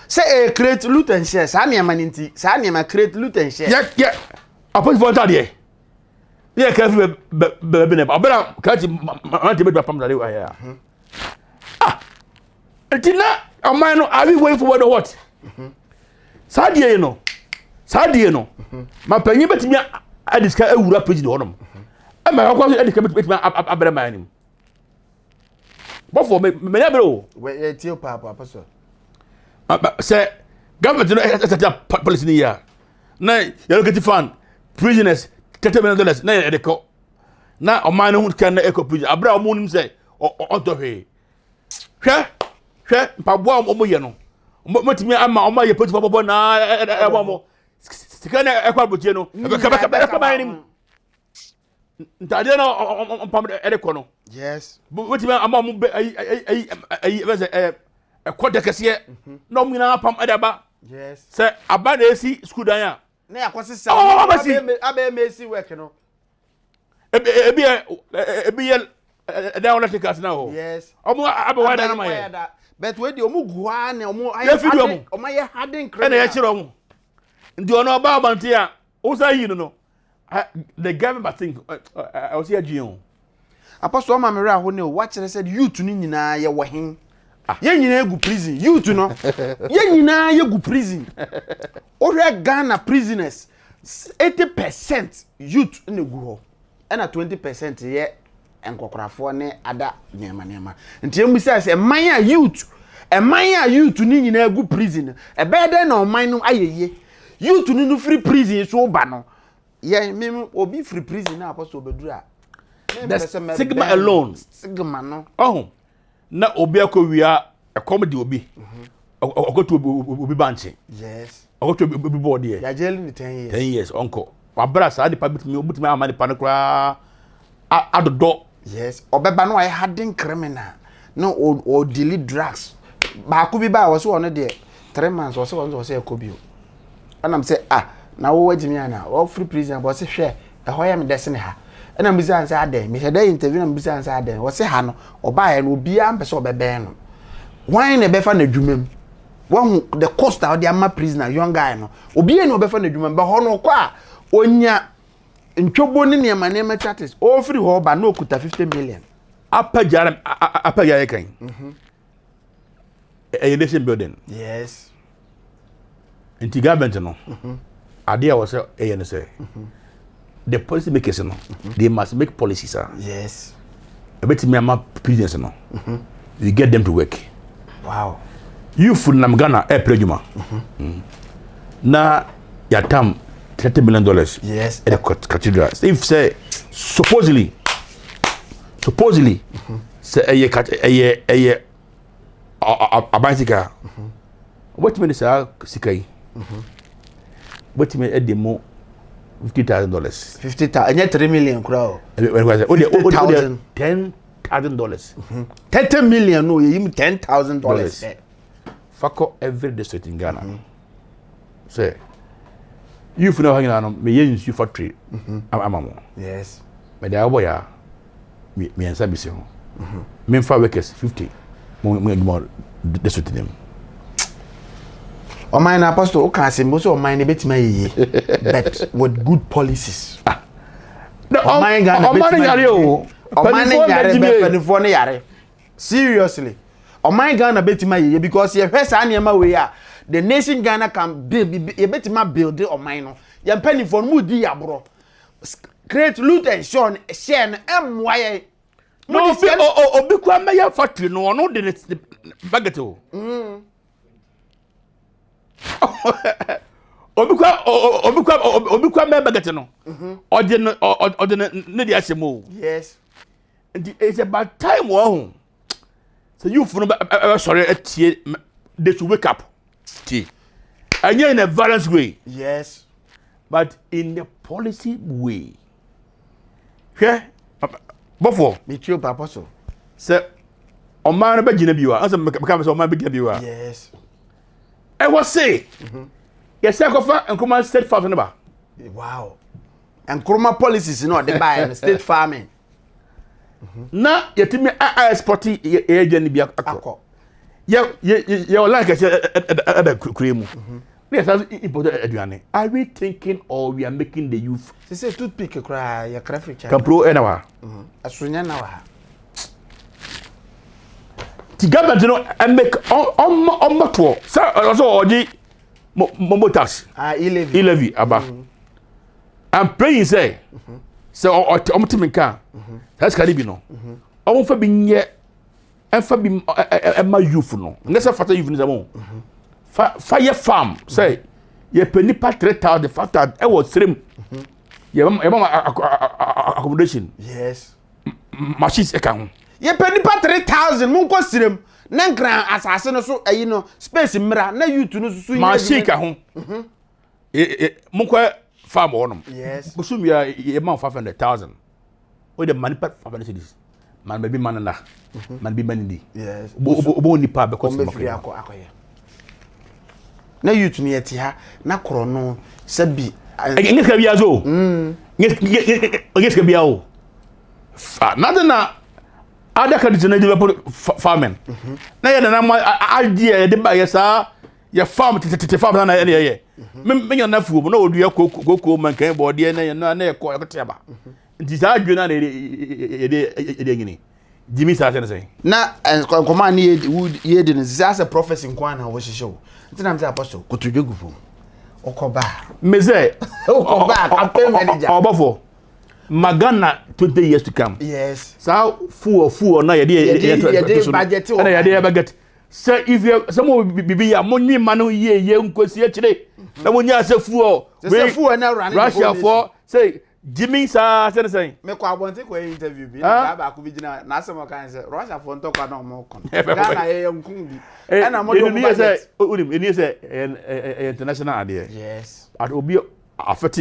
Speaker 1: Say create loot and share. Sa niam ninti. Sa niam create loot and share.
Speaker 2: Yeah. Apo volunteer there. Yeah, can be never. Abra can't be pam that way here. Until a man are we waiting for what? Sadie no. My penny bet me I discuss a wura president on him. And my uncle educated my abra man. But for me, bro.
Speaker 1: Wait, tell Papa, Pastor.
Speaker 2: Say, government is a policy here. Nay, you're getting fun. Prisoners, $30 million. Nay, echo. Now, a man who can echo prison. Abra moon say, or to he. Share, Pabwa Moyano. What me, I'm my put for Bobo now. Sikana echo butino. Come him. Tadeno on Pamela Econo.
Speaker 1: Yes.
Speaker 2: But what you am a quarter cassia. No, me now pump Adaba.
Speaker 1: Yes.
Speaker 2: Say, Abadesi, Scudaya.
Speaker 1: na yakwose say abe mesi work no
Speaker 2: ebi da wala tickets na ho
Speaker 1: yes
Speaker 2: omo Aboagye na maye
Speaker 1: but we dey omo guha na omo aye harden
Speaker 2: criminal na ya chiro omo ndi ono ba abante a o say yi no the government think I was here gion
Speaker 1: apostle ma me ra ho ne o wa kire said youth ni nyina ye wo hen ye nyina egu prison youth no ye nyina ye gu prison o hwe Ghana prisoners 80% youth na gu ho na 20% ye enkokorafo ne ada nema nti emusa se man a youth ni nyina gu prison e be de na man no ayeye youth ni no free prison so ba no ye me obi free prison na apostle bedura
Speaker 2: the stigma alone
Speaker 1: stigma no
Speaker 2: na obi akowia e comedy obi ogoto obi banche
Speaker 1: yes
Speaker 2: ogoto obi board here
Speaker 1: ya jail ni 10 years
Speaker 2: 10 years uncle wabra sa de pa bitimi amani pa no kra adodo
Speaker 1: yes obeba no I harden criminal no o delete drugs ba ko bi ba wo so no de 3 months wo so ekobio anam say na wo wagimi ana wo free prison bo se hwe e hoya me desene ha na mbisa ansa aden me heda interview na mbisa ansa aden wo se ha no oba ya no obi am pese obeben no why na be fa na dwumam wo the cost of the ama prisoner young guy no obi na obefa na dwumam ba ho no kwa onya ntwobo ne ne charters o free ho ba na okuta 50 million
Speaker 2: apagya kan a nation building
Speaker 1: yes
Speaker 2: inti government no ade a was say the policy makers no they must make policies
Speaker 1: yes
Speaker 2: about me am prisoners no you get them to work
Speaker 1: wow
Speaker 2: you food nam Ghana prejuma na ya tam $30 million
Speaker 1: yes
Speaker 2: at the cathedral if say supposedly say a abansika what mean say sikai what mean at the mo $50,000
Speaker 1: 50,000 and yet 3 million crowd
Speaker 2: $10,000
Speaker 1: $30 million no you $10,000
Speaker 2: fako every district in Ghana say you for now hanging on me yen you factory amamo
Speaker 1: yes
Speaker 2: me da boy ya me ansa bi se ho me fa workers 50 mo district them
Speaker 1: o mine apostle o kan se mo so o mine betima yeye but with good policies
Speaker 2: o mine yare o
Speaker 1: penifo ne yare seriously o mine Ghana betima yeye because ye hwe sa niam we ya the nation Ghana can build ye betima build o mine no ye penifo mu di yabro create loot and share no emwaye
Speaker 2: no obi kwa meya factory no no de budget o obi kwa me budget no ode ne di asemo
Speaker 1: yes
Speaker 2: and it's about time wo so you for sorry atie they should wake up tie and in a violent way
Speaker 1: yes
Speaker 2: but in the policy way here before
Speaker 1: me tio papa so
Speaker 2: say o man be gina biwa answer me come say o man be gina biwa
Speaker 1: yes
Speaker 2: I was say yes say go fa nkoma state farm ba
Speaker 1: wow and kroma policies no dey buy state farming
Speaker 2: na yetimi export ye gani bi akọ ye like say ada kremu yes as import aduane are we thinking or we are making the youth
Speaker 1: say toothpick kra ya graphic
Speaker 2: can pro enawa
Speaker 1: asunya na wa
Speaker 2: ti government no make on moto so oji mo tax levy aba I'm praying say so o mtiminka that's can be no o fa bi nye enfa bi ma youth no ngesa fata youth ni zamo fire farm say ye penipa 3,000 factor e was trim ye accommodation
Speaker 1: yes
Speaker 2: machines e kan
Speaker 1: ye penipa 3,000 mun ko sirem na nkran asase no so ayi no space mra na youth no so
Speaker 2: machine ka ho mun ko farm wonum
Speaker 1: yes
Speaker 2: busum ya ye man 500,000 o de man pat 500 cities man be man na man be man ndi
Speaker 1: yes
Speaker 2: bo ni pa be ko
Speaker 1: free akoye na youth ni yeti ha na koro no sabi
Speaker 2: nge ska bia zo nge ska bia o nada na ada ka dizena develop farming na ye na ma idea de ba ye sa ye farm tete farm na ye me nya na fuo na odua koko man kan bo de na ye ko te ba nti sa adwe na ye ngini Jimmy sa say
Speaker 1: na command ye de as a prophecy nkwa na wo hihye wo nti na me apostle kotodwe gufo okoba
Speaker 2: me say
Speaker 1: okoba campaign manager
Speaker 2: obofo Magana 20 years to come.
Speaker 1: Yes.
Speaker 2: So full na ye
Speaker 1: budget
Speaker 2: na ye budget. So if you someone be ya money manu ye nkosi akire na wonya se full
Speaker 1: na run
Speaker 2: Russia for say Jimmy sa say
Speaker 1: me kwa bonte ko interview bi na ba ko bi gina na asem kan say Russia for ntokwa na mo kon Ghana ye nkun bi na mo do budget
Speaker 2: unim say international idea.
Speaker 1: Yes.
Speaker 2: At obi affect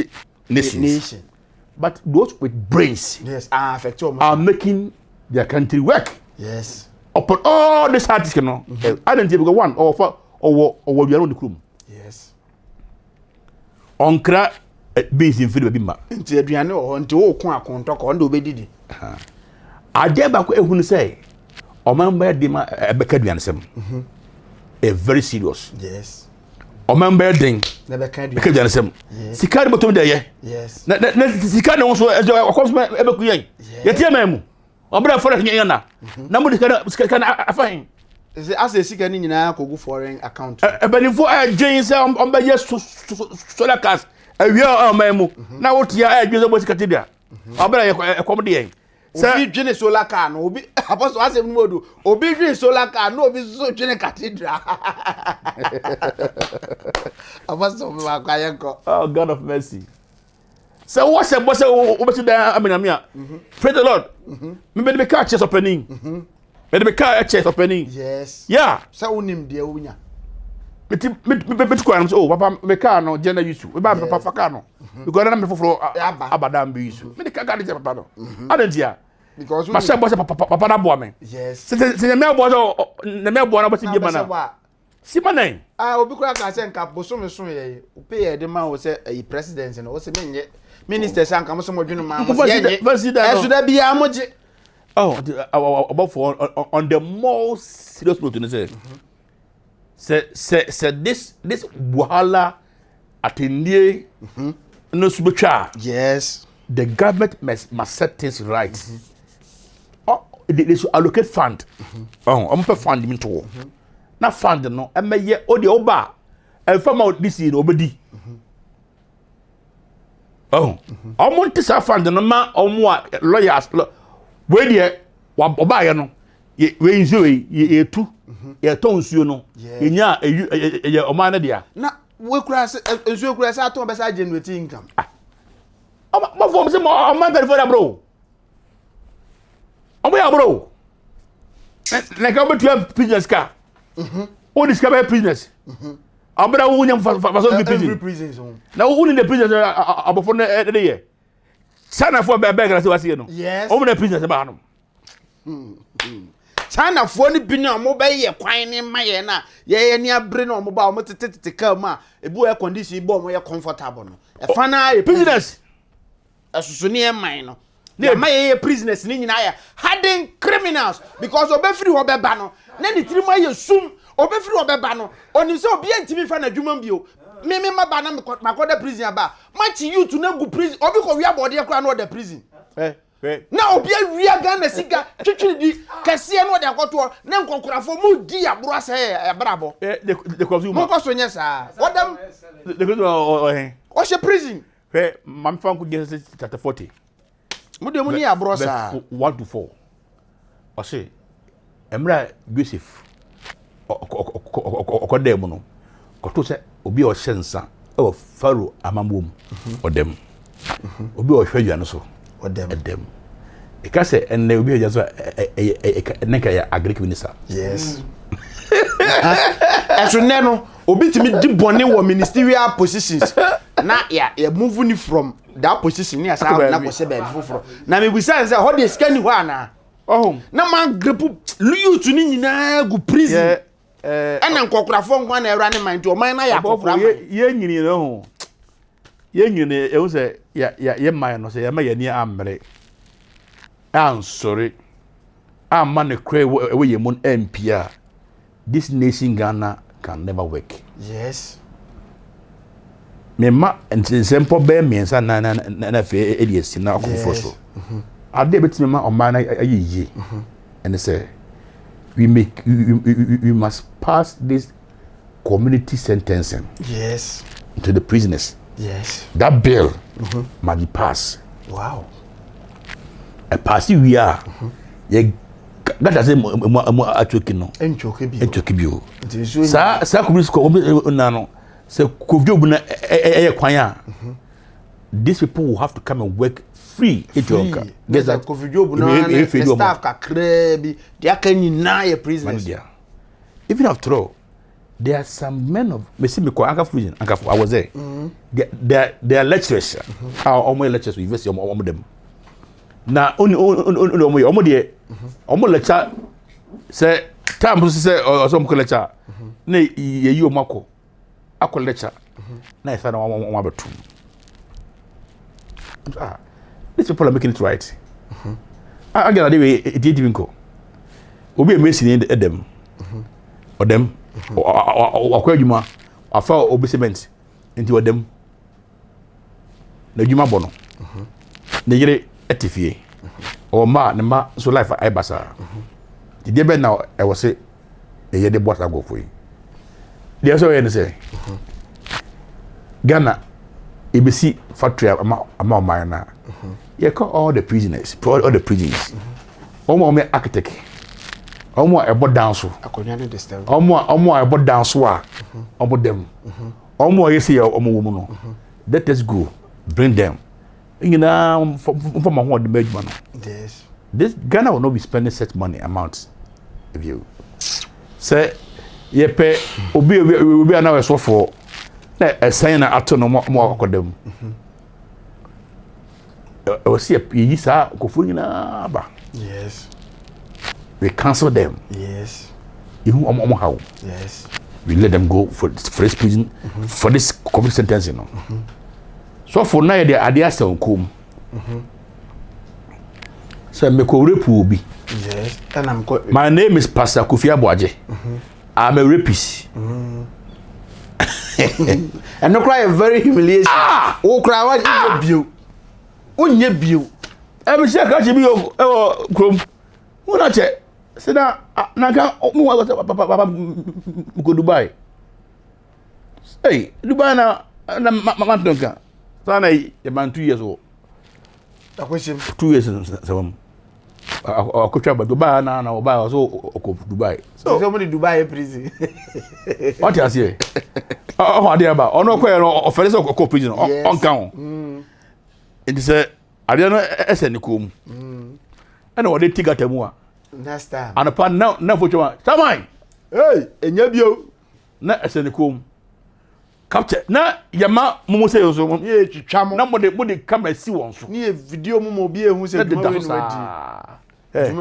Speaker 2: nations. But those with brains,
Speaker 1: yes, are
Speaker 2: making their country work.
Speaker 1: Yes.
Speaker 2: Upon all these artists, you know, I don't think one or we are on the crew.
Speaker 1: Yes.
Speaker 2: On crack beans in Philip Bimba.
Speaker 1: Into Adriano or into all Kwan talk on the obedi.
Speaker 2: I dare back who say, or member Dima Becadianism. A very serious.
Speaker 1: Yes.
Speaker 2: O member ding
Speaker 1: never can
Speaker 2: because there is some sikari bottom there
Speaker 1: yes
Speaker 2: na sikari no so of course ebe ku yen yetie memu obra foreign yen na mo sikari na afan
Speaker 1: as a sikari nyina kogu foreign account
Speaker 2: ebani fo agyen say on be yes solar cars awia memu na wotia agyen so sikari dia obra ekom de yen
Speaker 1: obi dwene solar car no obi apostle asem no modu obi dwene solar car no obi so dwene cathedral apostle me wa kwayenko
Speaker 2: oh God of mercy so what's obi da amenamia pray the Lord me be car church opening me be car church opening
Speaker 1: yes
Speaker 2: yeah
Speaker 1: so unim de wunya
Speaker 2: me kwa oh papa me car no gender use we ba papa fa car no because na me foforo abadam be use me de car de papa no adantia because ma say papa na boa me
Speaker 1: yes
Speaker 2: se me boa so na me boa na boti bi mana si manen
Speaker 1: obi kura ka say nka boso so ye o pay ye de ma wo say president no wo say menye minister say nka mo so modwenu ma mo ye ye da bia moje
Speaker 2: about for on the most serious note say this Buhala atendie no subcha
Speaker 1: yes
Speaker 2: the government must set things right. They should allocate fund. I'm pe fund me to. Na fund no e meye o de oba e fam out this year obedi. I'm to sa fund no ma omo lawyers we de oba ye no we nzo ye tu ye ton nsuo no ye nya ye o ma na dia
Speaker 1: na we kura nsuo kura sa ton be sa generate income.
Speaker 2: Ma form say mo man very for bro. Omo ya bro. Like how much you have business car? All this car business. Abra wo nyam fa so prison. Na wo ni the business abofo na de ye. Sana for be beg na say wase no.
Speaker 1: Yes.
Speaker 2: Omo na business ba no.
Speaker 1: Sana for ni bi na omo be ye kwan ni ma ye na ye ni abre na omo ba omo tete ka ma ebu air condition bo omo ye comfortable no. E fa na ye
Speaker 2: business.
Speaker 1: Asusu ni e man no. Na ma ye prisoners ni nyina ya hardened criminals because obefiri ho beba no na ni tirima ye sum obefiri ho beba no oni se obi antimi fa na dwuma bio me ma ba na makoda prison ba machi you to na go prison obi ko wi abode kra na the prison na obi awia Ghana sika twetwe di kase no de akoto na nkonkorafo mu di abro ase e brabo
Speaker 2: the consumer
Speaker 1: mo ko so nya sa odam
Speaker 2: the consumer
Speaker 1: o she prison
Speaker 2: mam fan ko get 40
Speaker 1: Mude muni abro sa
Speaker 2: 1 to 4. O say Emra Joseph o dem no. Ko to say obi o hyensa e wo Faro amamom o dem. Obi o hwedua no so
Speaker 1: o dem.
Speaker 2: E ka say enne obi o jaso neka ya agric minister.
Speaker 1: Yes. Eso ne no obi timi di bone wo ministerial positions na ya move ni from that position ni asa na ko se be foforo na me bisa say how dey scan ni ho ana na man grip youth ni nyina go prison ɛna nkɔkorafo nkwa na ɛwra ne man to ɔman na yɛ akɔkora
Speaker 2: ye nyini no ho ye nyini e wo se ye man no se ye ma ye ni amre ansori amma ne kra we ye mun MP this nation Ghana can never work.
Speaker 1: Yes.
Speaker 2: Me ma nsempo be miensa na fe ediesi na akofo so. Ade betime ma o man ayiyi. And they say we must pass this community sentencing.
Speaker 1: Yes.
Speaker 2: To the prisoners.
Speaker 1: Yes.
Speaker 2: That bill must be passed.
Speaker 1: Wow.
Speaker 2: A pass we are. That does mo atoki no. Enchoki bio. Sa community ko na no. Se kovio bu na kwan a. These people will have to come and work free.
Speaker 1: Free. There's a kovio bu na staff kakra bi. They can na your prisoners.
Speaker 2: Even after all, there are some men of me anka prison. I was there. They are lecturers. Our lecturers we university them. Na only de omo lecture say time say or some lecture na ye yi omako akọ lecture na isa na one betu. These people are making it right. I get the way it even go. Obi emesi ni Adom. Odem akwa adwuma afa obi cement nti Adom na adwuma bɔ no. Na yire etifie. O ma ne ma so life ai basa. Di de be na e wo se e ye de bota go foi. Dia so ye ne say. Ghana ebisi factory ama man na. You call all the prisoners, all the prisons. Omo me architect. Omo ebo dance.
Speaker 1: Akonya ne disturb.
Speaker 2: Omo ebo dance wa. Omo dem. Omo ye say omo wo mu no. Let us go. Bring them. You know, for my one the man.
Speaker 1: Yes.
Speaker 2: This Ghana will not be spending such money amounts. If you say, ye pay, obi now so for a sign at no more them. I will see a yisa kofuna ba.
Speaker 1: Yes.
Speaker 2: We cancel them.
Speaker 1: Yes.
Speaker 2: You how?
Speaker 1: Yes.
Speaker 2: We let them go for this prison for this community sentencing. You know. So for now, the idea is come. So me ko rape obi.
Speaker 1: Yes. And I'm quite.
Speaker 2: My name is Pastor Kofi Aboagye. I'm a rapist.
Speaker 1: And no cry a very humiliation. Oh, cry what you view. Unye view.
Speaker 2: I'm sure catch me oh krom. Wona che. Say na ka mo wa go Dubai. Hey, Dubai na ma Sana about 2 years old.
Speaker 1: A question
Speaker 2: 2 years so I could travel Dubai na Dubai so Dubai.
Speaker 1: So somebody Dubai prison.
Speaker 2: What you say? Oh there about ono ko offense ko prison on kan. It say ade no ese kom. And what they tiga temu a.
Speaker 1: Next time.
Speaker 2: And upon now for you. Samai.
Speaker 1: Hey, enya bio.
Speaker 2: Na ese kom. Capture na yama mumu say so
Speaker 1: ye twitwa mo
Speaker 2: na mo de camera si won so
Speaker 1: ni video mumu bi ehun say duma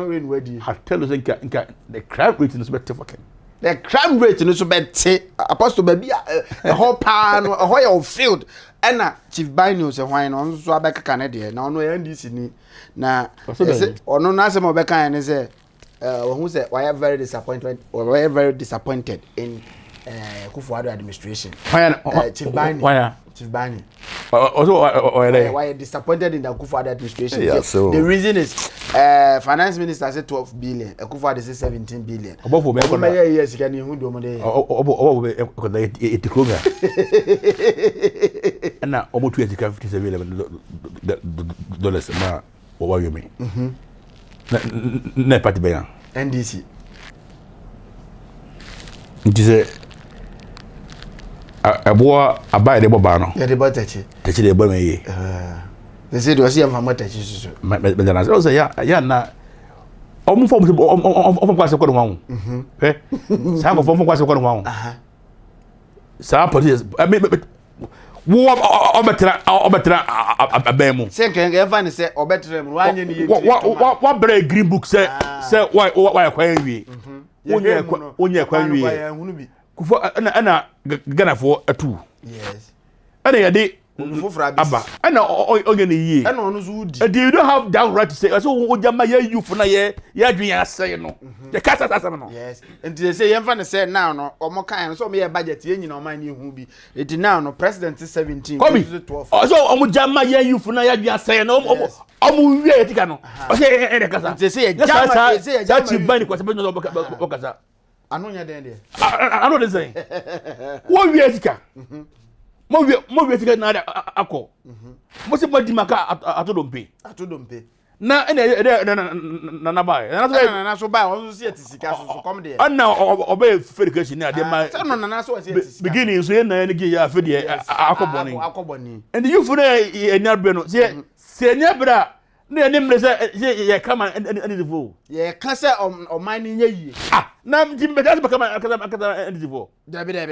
Speaker 1: we no wadi
Speaker 2: I tell you nka the crime rate is better fucking
Speaker 1: the crime rate no so better apostle baby a whole pan a whole field na chief bino say hwan no so abeka na de na ono NDC ni na ono na say mo beka ne say who say why very disappointed in Kufuor administration. Chief Bani.
Speaker 2: Also,
Speaker 1: why disappointed in the Kufuor administration?
Speaker 2: Yeah, so
Speaker 1: the reason is finance minister said 12 billion, Kufuor said 17 billion.
Speaker 2: About for
Speaker 1: years can you do
Speaker 2: and now almost $57 ma what you mean? Ne party bayan.
Speaker 1: NDC.
Speaker 2: It is a boy abai de boba no.
Speaker 1: Yeah, the boy touch.
Speaker 2: Touch the boy me.
Speaker 1: They say do see am for touch so.
Speaker 2: Me say ya na omo fo kwase ko no eh. Sa ko fo kwase ko no Sa police wo obetra abemu.
Speaker 1: Say can ever ni say obetra mu wa nya ni
Speaker 2: what green book say why kwa wi. onye kwan wie kufo ana Ghana for atu
Speaker 1: yes
Speaker 2: ana yade
Speaker 1: aba
Speaker 2: ana onye ne yie
Speaker 1: ana ono so udi
Speaker 2: you don't have that right to say so ojama ye youth na ye adwen asay no ye kasa sasa no
Speaker 1: yes and they say yemfa ne say now no omo kan so me budget ye nyina oman ne hu bi it now no president 17
Speaker 2: 12 so omo jama ye youth na ye adwen asay no omo wie etika no o say e kasa
Speaker 1: they say jama
Speaker 2: ti ban ko se be no kasa
Speaker 1: anu nya den de
Speaker 2: anu de say wo wie etika mo wie tika na akọ mo se mo di maka atodompe na na bae
Speaker 1: na so bae won so se atisika so come there
Speaker 2: ana obey verification na de ma
Speaker 1: no na so se atisika
Speaker 2: beginning so ye na ne gi ya afede akoboni and you for enya bre no se enya bra na enya mre se ye kama any devo
Speaker 1: ye ka se o man ni nya yie
Speaker 2: na mjimbe kaza kama NDC4
Speaker 1: dabi
Speaker 2: na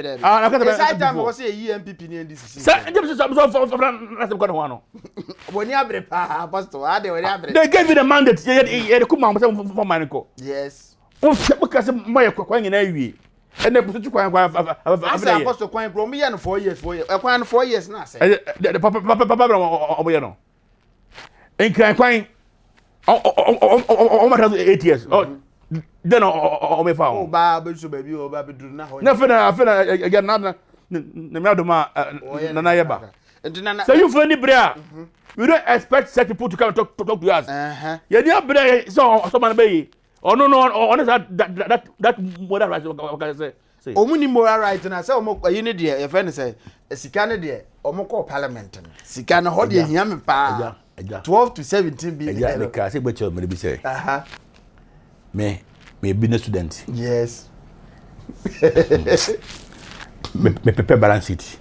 Speaker 2: kaza
Speaker 1: esa time wo se yi MPP ni NDC
Speaker 2: sa njebe so na se ko no ano
Speaker 1: woni abre pa apostle ade woni abre
Speaker 2: they gave you the mandate ye kuma mo se for man ko
Speaker 1: yes
Speaker 2: o chebe ka se moye kwa nyina awie ene buso tu kwa
Speaker 1: asa apostle kwan pro me ye no 4 years kwan 4 years na se
Speaker 2: papa o ye no en kwan o ma 8 years then o me fa
Speaker 1: o ba be so baby o ba be duru na ho
Speaker 2: na fena again na me adoma na yeba so you for any bra we don't expect such people to come talk to us you dey bra so man be no that moral right say
Speaker 1: o muni moral right na say o mo yi ne de e friend say sika ne de o mo call parliament no sika na ho de hia me pa 12 to 17 billion
Speaker 2: ya le ka say gbe che me be say me business student
Speaker 1: yes
Speaker 2: me prepare balance sheet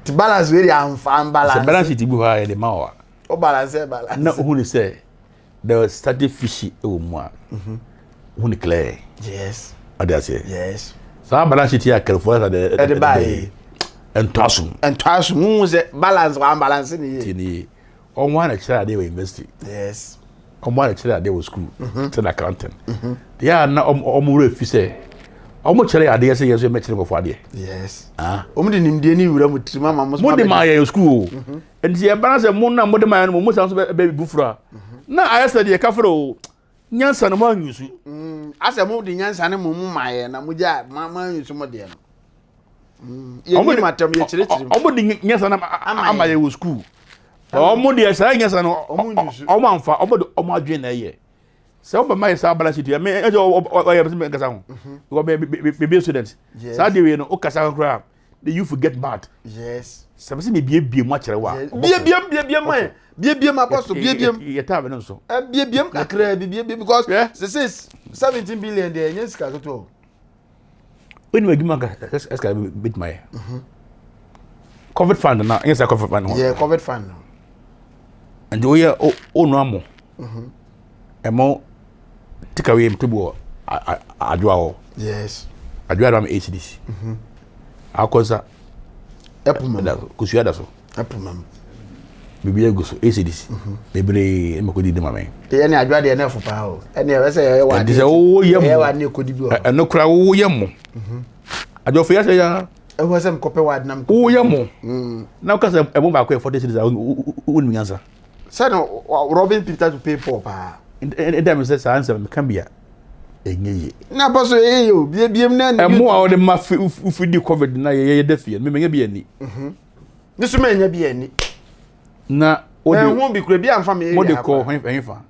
Speaker 1: the balance very am balance
Speaker 2: the balance sheet bu ha e de ma wa
Speaker 1: o balance
Speaker 2: na who ni say the study fishy e wo mu a who ni clear
Speaker 1: yes
Speaker 2: ade say
Speaker 1: yes
Speaker 2: so balance sheet ya careful at the
Speaker 1: buy
Speaker 2: and twaso
Speaker 1: mu say balance wa balance ni
Speaker 2: on one extra day we invest
Speaker 1: yes
Speaker 2: omo na chere ade wo school to accounting ya na omo re fi say omo chere ade say yeso me chere ko fo ade
Speaker 1: yes omo de nimdie ni wura mu trima mama
Speaker 2: mo de ma ya school and ye balance mo na mo de ma mo san so be bufura na ayesa de ka fro nyansa no ma nyusu
Speaker 1: asa mo de nyansa ne mo ma ye na mo ja ma nyusu mo de no ye ni matam ye chere
Speaker 2: omo de nyansa na ama ye wo school omo de sa nyasa no omo anfa omo adwen na ye se omo mai sa balance sheet me o ya be kasa ho go be student sa de we no o kasa kra the you forget bad
Speaker 1: yes
Speaker 2: se me bie mu akere wa
Speaker 1: bie mai bie ma apostle bie
Speaker 2: ye ta be no so
Speaker 1: bie kakra bie because this is 17 billion there nyes ka to
Speaker 2: when we give maka eska bit mai covid fund na yes covid fund
Speaker 1: yeah covid fund
Speaker 2: and we are no amo emo take away mtubo adwa ho
Speaker 1: yes
Speaker 2: adwa ram HDC akoza
Speaker 1: epumam
Speaker 2: kusuya da so
Speaker 1: epumam
Speaker 2: bibia guso HDC bebre emekodi de mame
Speaker 1: ye ne adwa de na fopa ho ene e se ye wa
Speaker 2: de wo yem
Speaker 1: ye wa ne kodi bi ho
Speaker 2: eno kra wo yem adwa fo ya se ya
Speaker 1: e wo se mkope wa adnam
Speaker 2: wo yem na ka se emo ba ko 40 cities won nyansa
Speaker 1: say no Robin Peter to pay for pa
Speaker 2: and them say answer me can be enye
Speaker 1: na boso yo biem na
Speaker 2: emo a de ma ufidi covid na ye defie me menye bi ani
Speaker 1: ni so menye bi ani
Speaker 2: na odi
Speaker 1: ho bi kura bi amfa me
Speaker 2: mo de ko henfa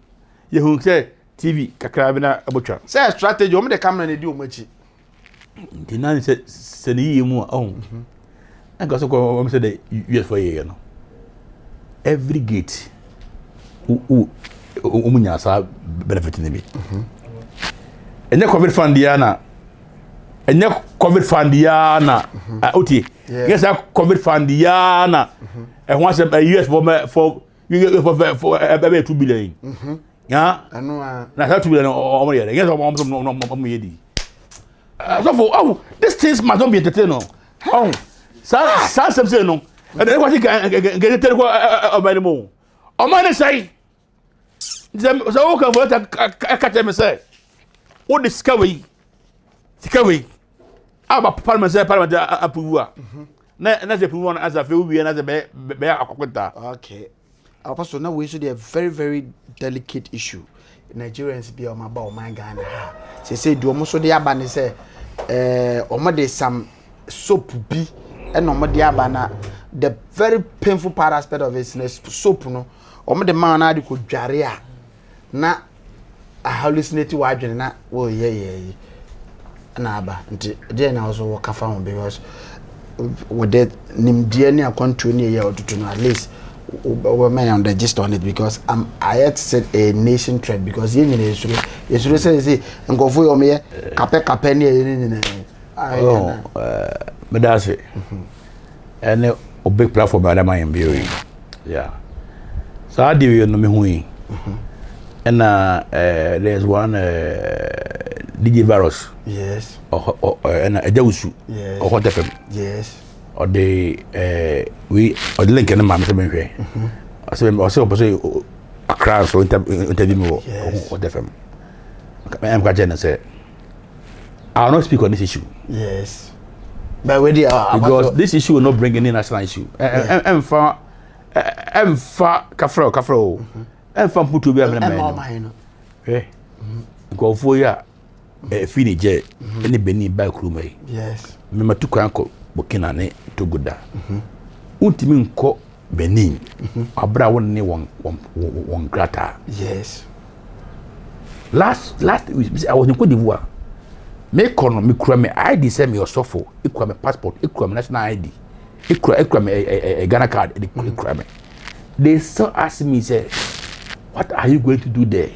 Speaker 2: ye hu say TV kakra bi na abotwa
Speaker 1: say strategy o me de camera na di o machi
Speaker 2: dinani se ni yemu a anga so ko me say the US for ye no every gate umunya sa benefit ni bi enye covid fund ya na oti yes covid fund ya na e ho ase US for 2 billion ya
Speaker 1: anu
Speaker 2: na 2 billion o mo ye yes o ye di so for these things must not be entertained no sa say no and then what get tell ko obani mo o man say so o kan for ta me say o discover Kyei. Aba parliament approve. Na the approve one as a few we and as a be akwenta.
Speaker 1: Okay. Apostle, now we should a very, very delicate issue. Nigerians be on my bow, my Ghana. Say, do almost so the abani say, omade some soap be, and omade abana. The very painful part aspect of it is soap, no. Omade man adi ko jaria. Na a hallucinating wagon, na, oh, yeah. Na aba nti dey na also work afa on because with that nimdie ni akwantu ni ya otutu no at least we may on the gist on it because I had said a nation trend because yen ni esuro say ngofo yo me kape ni
Speaker 2: me da say and a big platform that I am be yeah so I do you no me hui and there's one DJ virus.
Speaker 1: Yes.
Speaker 2: And a Jausu.
Speaker 1: Yes.
Speaker 2: Or what FM.
Speaker 1: Yes.
Speaker 2: Or the or the link in the mamma. I said, also a crowd so interview me or what FM. I'm quite generous. I'll not speak on this issue.
Speaker 1: Yes. But where
Speaker 2: because this issue will not bring any national issue. I'm far Kafro. I'm from Putu be a go for ya. Fini je any Benin by Krumai.
Speaker 1: Yes.
Speaker 2: Mema tu kwanko Burkina ne Togoda. Untimi nko Benin. Abra won ne won grata.
Speaker 1: Yes.
Speaker 2: Last I was in Cote d'Ivoire. Me kono me kura me ID send me osofo, e kura me passport, e kura me national ID. E kura me a Ghana card, e kura me. They still ask me say, what are you going to do there?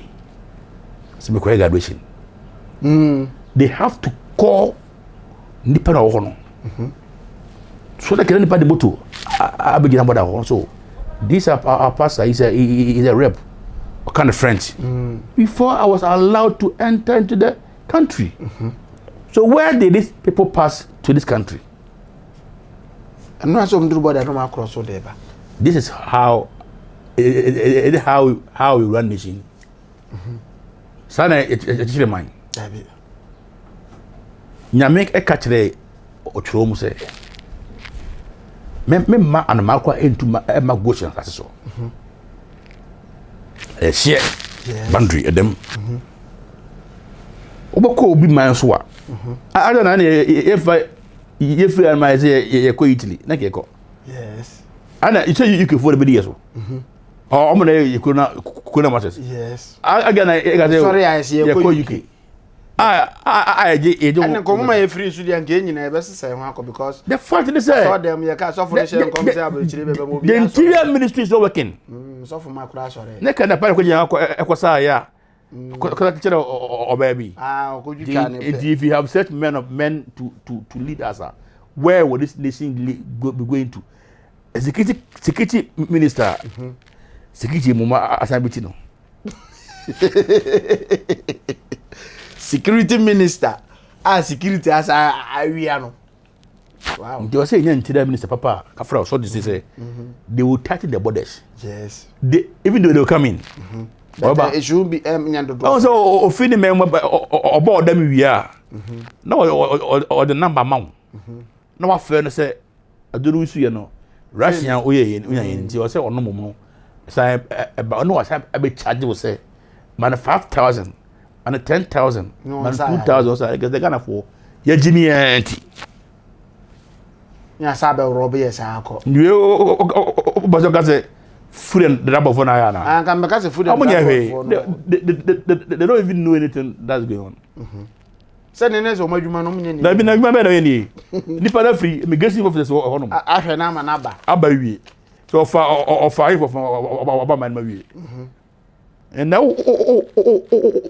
Speaker 2: So me graduation. They have to call nipa na hono. So that can nipa de moto abegi na boda hono. So this our pastor is a rep, a kind of French. Before I was allowed to enter into the country. So where did these people pass to this country?
Speaker 1: I'm not so mdrubo that no cross so there.
Speaker 2: This is how how we run nation. Sana it's mine. Nyame e ka kire otworo mu se me ma anamakwa entuma e ma goshen kase so share boundary Adom obako obi man so a na if my say ye ko Italy na ke ko
Speaker 1: yes
Speaker 2: ana you say you can for the be so o mo na ye ko na masters
Speaker 1: yes
Speaker 2: again I got
Speaker 1: sorry I see ye ko
Speaker 2: UK
Speaker 1: and come my free so dey nge nyina e be sesa ho akọ because
Speaker 2: the fact is say
Speaker 1: so dem ye ka so for the share come say abechire be mo bi
Speaker 2: the interior ministry is not working
Speaker 1: so for my kura sorry
Speaker 2: ne ka na pa ko nya ekosa ya ko kire oba bi
Speaker 1: okojuka ne
Speaker 2: if you have set men to lead us where would this nation be going to security minister security mama asabiti no
Speaker 1: security minister security as area no wow
Speaker 2: they say interior minister papa kafra so this say they will tighten the borders
Speaker 1: yes
Speaker 2: even though they will come in
Speaker 1: but it should be nyando do
Speaker 2: so ofini me obo dem wia na or the number man na wa fe no say aduru su ye no Russian oye nti o say ono momo say no wa say be charge wo say man 5,000 and 10,000 man 2,000 so I guess they gonna for ya jimi anti
Speaker 1: ya sabe robe ya sa akọ
Speaker 2: we bazo ka say food and rubber for na ya na
Speaker 1: can make us food and
Speaker 2: they don't even know anything that's going on
Speaker 1: say ne so madwuma no munye ni
Speaker 2: na bi na adwuma be na ni nipa na free immigration officers ho no
Speaker 1: ahwe na ma na
Speaker 2: aba wie so of aba man ma wie and now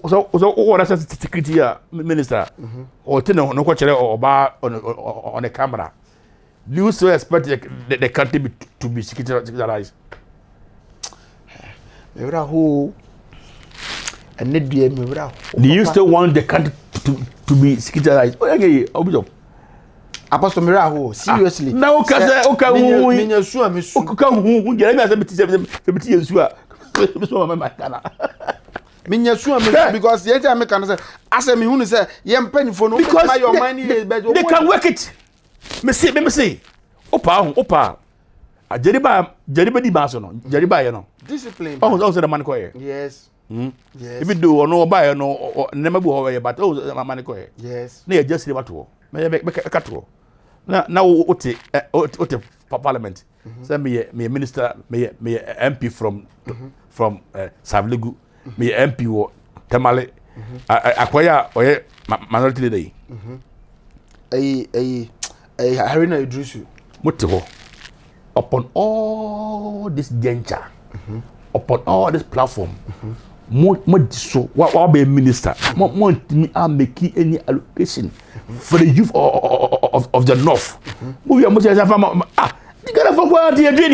Speaker 2: so what is security minister or tino no ko chere oba on a camera do you still expect the country to be securitized
Speaker 1: do
Speaker 2: you still want the country to be securitized okay obijo
Speaker 1: Apostle Miraho seriously
Speaker 2: now okay
Speaker 1: minya su amesu
Speaker 2: okay hu jere me say beti yesu a so mama kana
Speaker 1: Minya su because the time can say as me who say yem penny for no
Speaker 2: because
Speaker 1: your money
Speaker 2: they can work it. Me say opa jeriba di baso no jeriba ye no
Speaker 1: discipline
Speaker 2: oh say the man ko ye
Speaker 1: yes yes
Speaker 2: even though no buy no never be ho ye but oh man ko ye
Speaker 1: yes
Speaker 2: na ye just dey bato me ka to na ote parliament say me minister me MP from Savlegu me MP wo Tamale akwaya oye minority leader
Speaker 1: yi Harina Idrisu
Speaker 2: mote ho upon all this danger upon all this platform mo so what be minister mo me make any allocation for the youth of the north mo we mo say farmer the guy for what dey do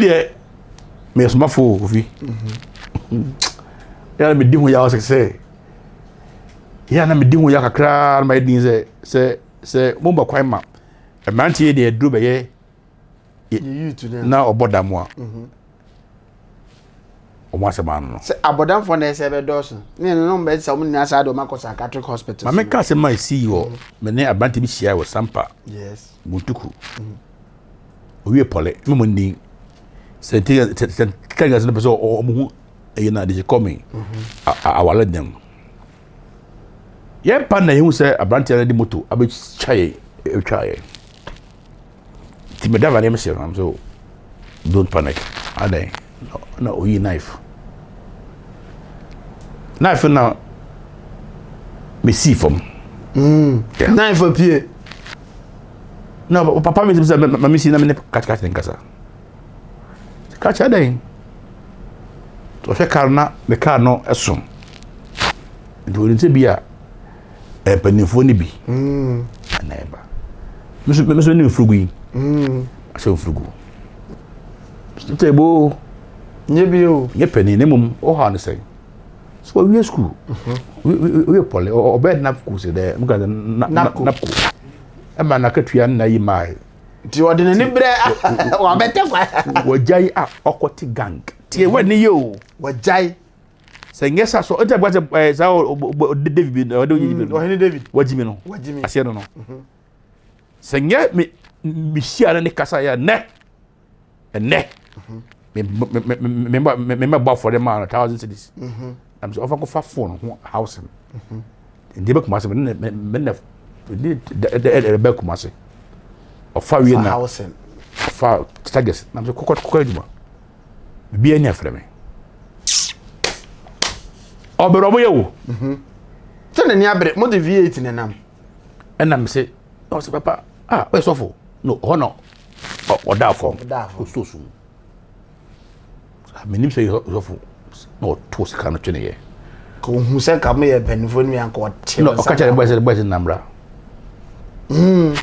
Speaker 2: there me smart for vi ya me di ho ya say ya na me di ho ya kakra ma din say mo ba kwan ma e mantie dey duro be ye
Speaker 1: you to them
Speaker 2: na oboda mo a o mo ase man no
Speaker 1: say abodan for na say be doso ne no be say mo ni asa do ma psychiatric hospital
Speaker 2: ma me ka say my CEO me ne abante bi hia wo sampa
Speaker 1: yes
Speaker 2: mutuku owie pole mo ni sentia kanga se person o mo e na dey coming awale dem ye pa na hu say abante na di moto abe chaye e chaye ti me dava nem say am so don't panic ade no oyi knife na me see from
Speaker 1: knife appear
Speaker 2: no papa me say me see na me catch nkasa catch ade to she karna me car no esom do ni bia e panifo ni bi anaiba me so ni frugu yi aso frugu tebo
Speaker 1: nye bio
Speaker 2: nye pani ne mum o ha ne say so we school we pole o bed na school se de muka na e ma na katua na yi mai
Speaker 1: ti odi ne bre wa bete kwa
Speaker 2: wajai okoti gang tie we ni yo
Speaker 1: wajai
Speaker 2: se ngesa so enta gwa za David o
Speaker 1: David
Speaker 2: wajimi no ase no se nge mi shia ne kasa ya ne me ba for them 1,000 cities I'm so offer for phone house ndi be kuma se me the be kuma se ofa wi na
Speaker 1: house
Speaker 2: ofa targets I'm so kokko djuma bi anya frɛ me obero bo yewo
Speaker 1: tene ni abre mo de V8 ne nam
Speaker 2: and I'm say o se papa we so for no hono o da for so so menim say so for no to se kan twene ye
Speaker 1: ko hu se ka me ye benfo ni anko te
Speaker 2: no o ka chere boys number me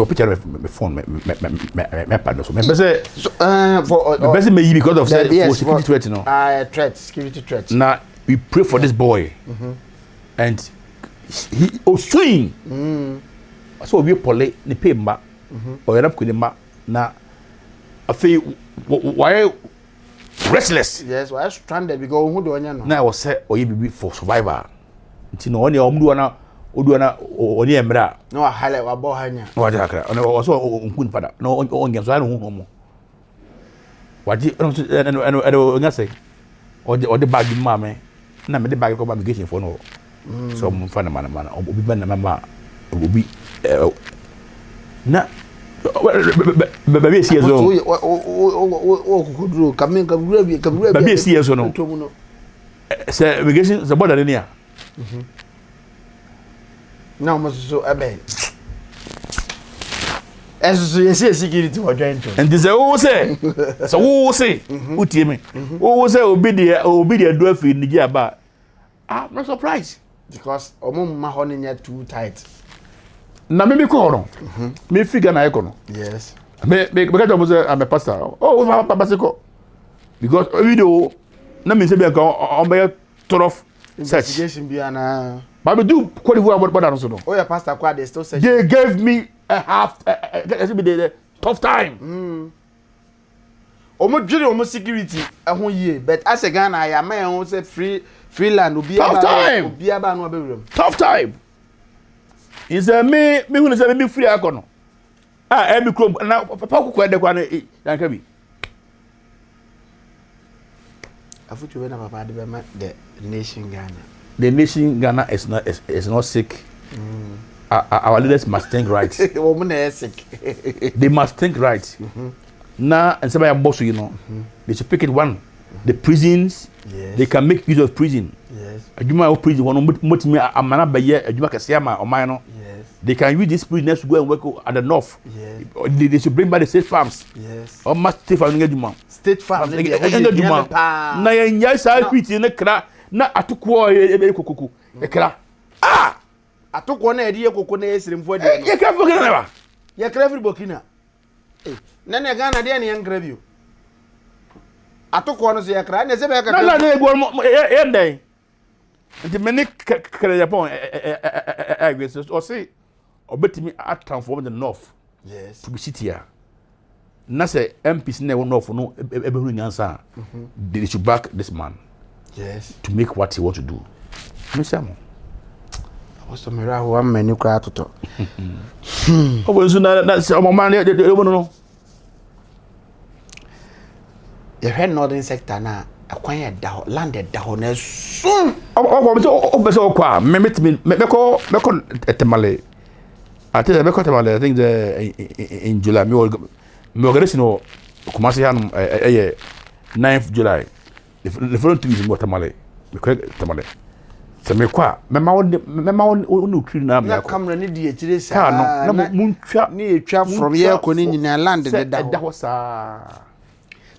Speaker 2: picture me phone me pardon so me say
Speaker 1: for
Speaker 2: me me because of say for security threat no
Speaker 1: threat security threat
Speaker 2: now we pray for this boy and he swing so we pole ni pay mba o yara ku ni ma na afi why restless
Speaker 1: yes why stranded because who do onya no
Speaker 2: na was say oyi bibi for survivor nti no oni omdu na odu na oni emra
Speaker 1: no hale wa bo hanya
Speaker 2: wa ja kra ono so nkun pada no ongem so anu hu mo waji ono ngase odi bag ma me na me de bag ko ba migration for no so mo fa na mana obi ba na mama obi na bebe si ezo
Speaker 1: o kuduro kabura bi
Speaker 2: bebe si ezo no se migration se border ni a
Speaker 1: na mo so ebe ezo yesi security wo join to
Speaker 2: and say wo say utie me wo say obi de do afi ni gi aba I'm not surprised
Speaker 1: because omo ma ho nya too tight
Speaker 2: na me ko no me figure na eko no
Speaker 1: yes
Speaker 2: me ka job say I'm a pastor oh my papa say ko because video na me say be ka on be torof search
Speaker 1: investigation bi ana
Speaker 2: but we do qualify about that so no
Speaker 1: oh yeah pastor kwa they still search
Speaker 2: they gave me the tough time.
Speaker 1: Omo dwere omo security ehun yie but as a Ghana ya man ehun say freeland obi aba no abewuram.
Speaker 2: Tough time. Is me hu say me free akono. E me krom na papa kokko de kwa na yanka bi.
Speaker 1: Afutu we na papa de be ma the nation Ghana. The
Speaker 2: nation Ghana is not sick. Our leaders must think right. They must think right. Now, and somebody boss, you know, they should pick it one. The prisons, they can make use of prison. You might prison one much me a man by year, you make a siama or minor. They can use this prisoners to go and work at the north. They should bring back the state farms. Or must state farm engagement.
Speaker 1: State farm
Speaker 2: engagement. Na yes, I quit in the cra. Na atukwo kuku. Ekra. Ah!
Speaker 1: Atukwo na edi ekoko na esirimfo de.
Speaker 2: Ye ka forget na ba.
Speaker 1: Ye kra free Burkina. Na na Ghana de na ye nkra bio. Atukwo no so ye kra na se be ka.
Speaker 2: Na na ego ye ndai. Nti many kra Japan or say obetimi at transform the north.
Speaker 1: Yes.
Speaker 2: To be city here. Na say MPs na north no ebehuru nyansa. They should back this man.
Speaker 1: Yes.
Speaker 2: To make what he want to do. Mesiamo.
Speaker 1: Oso mera ho amani kwa atoto.
Speaker 2: Obo na say omo man de no.
Speaker 1: Ye hwe northern sector na akwan ya da ho landed da ho na sun.
Speaker 2: Obo so kwa me ko Temale. I think me ko Temale I think in July me organization no Kumasi han 9th July. The following 2 weeks in Tamale. Me ko Tamale. Se me kwa me ma won twi na me
Speaker 1: ko camera ni di echire sa
Speaker 2: na muntwa
Speaker 1: ni etwa from here ko ni nyina land de da
Speaker 2: ho sa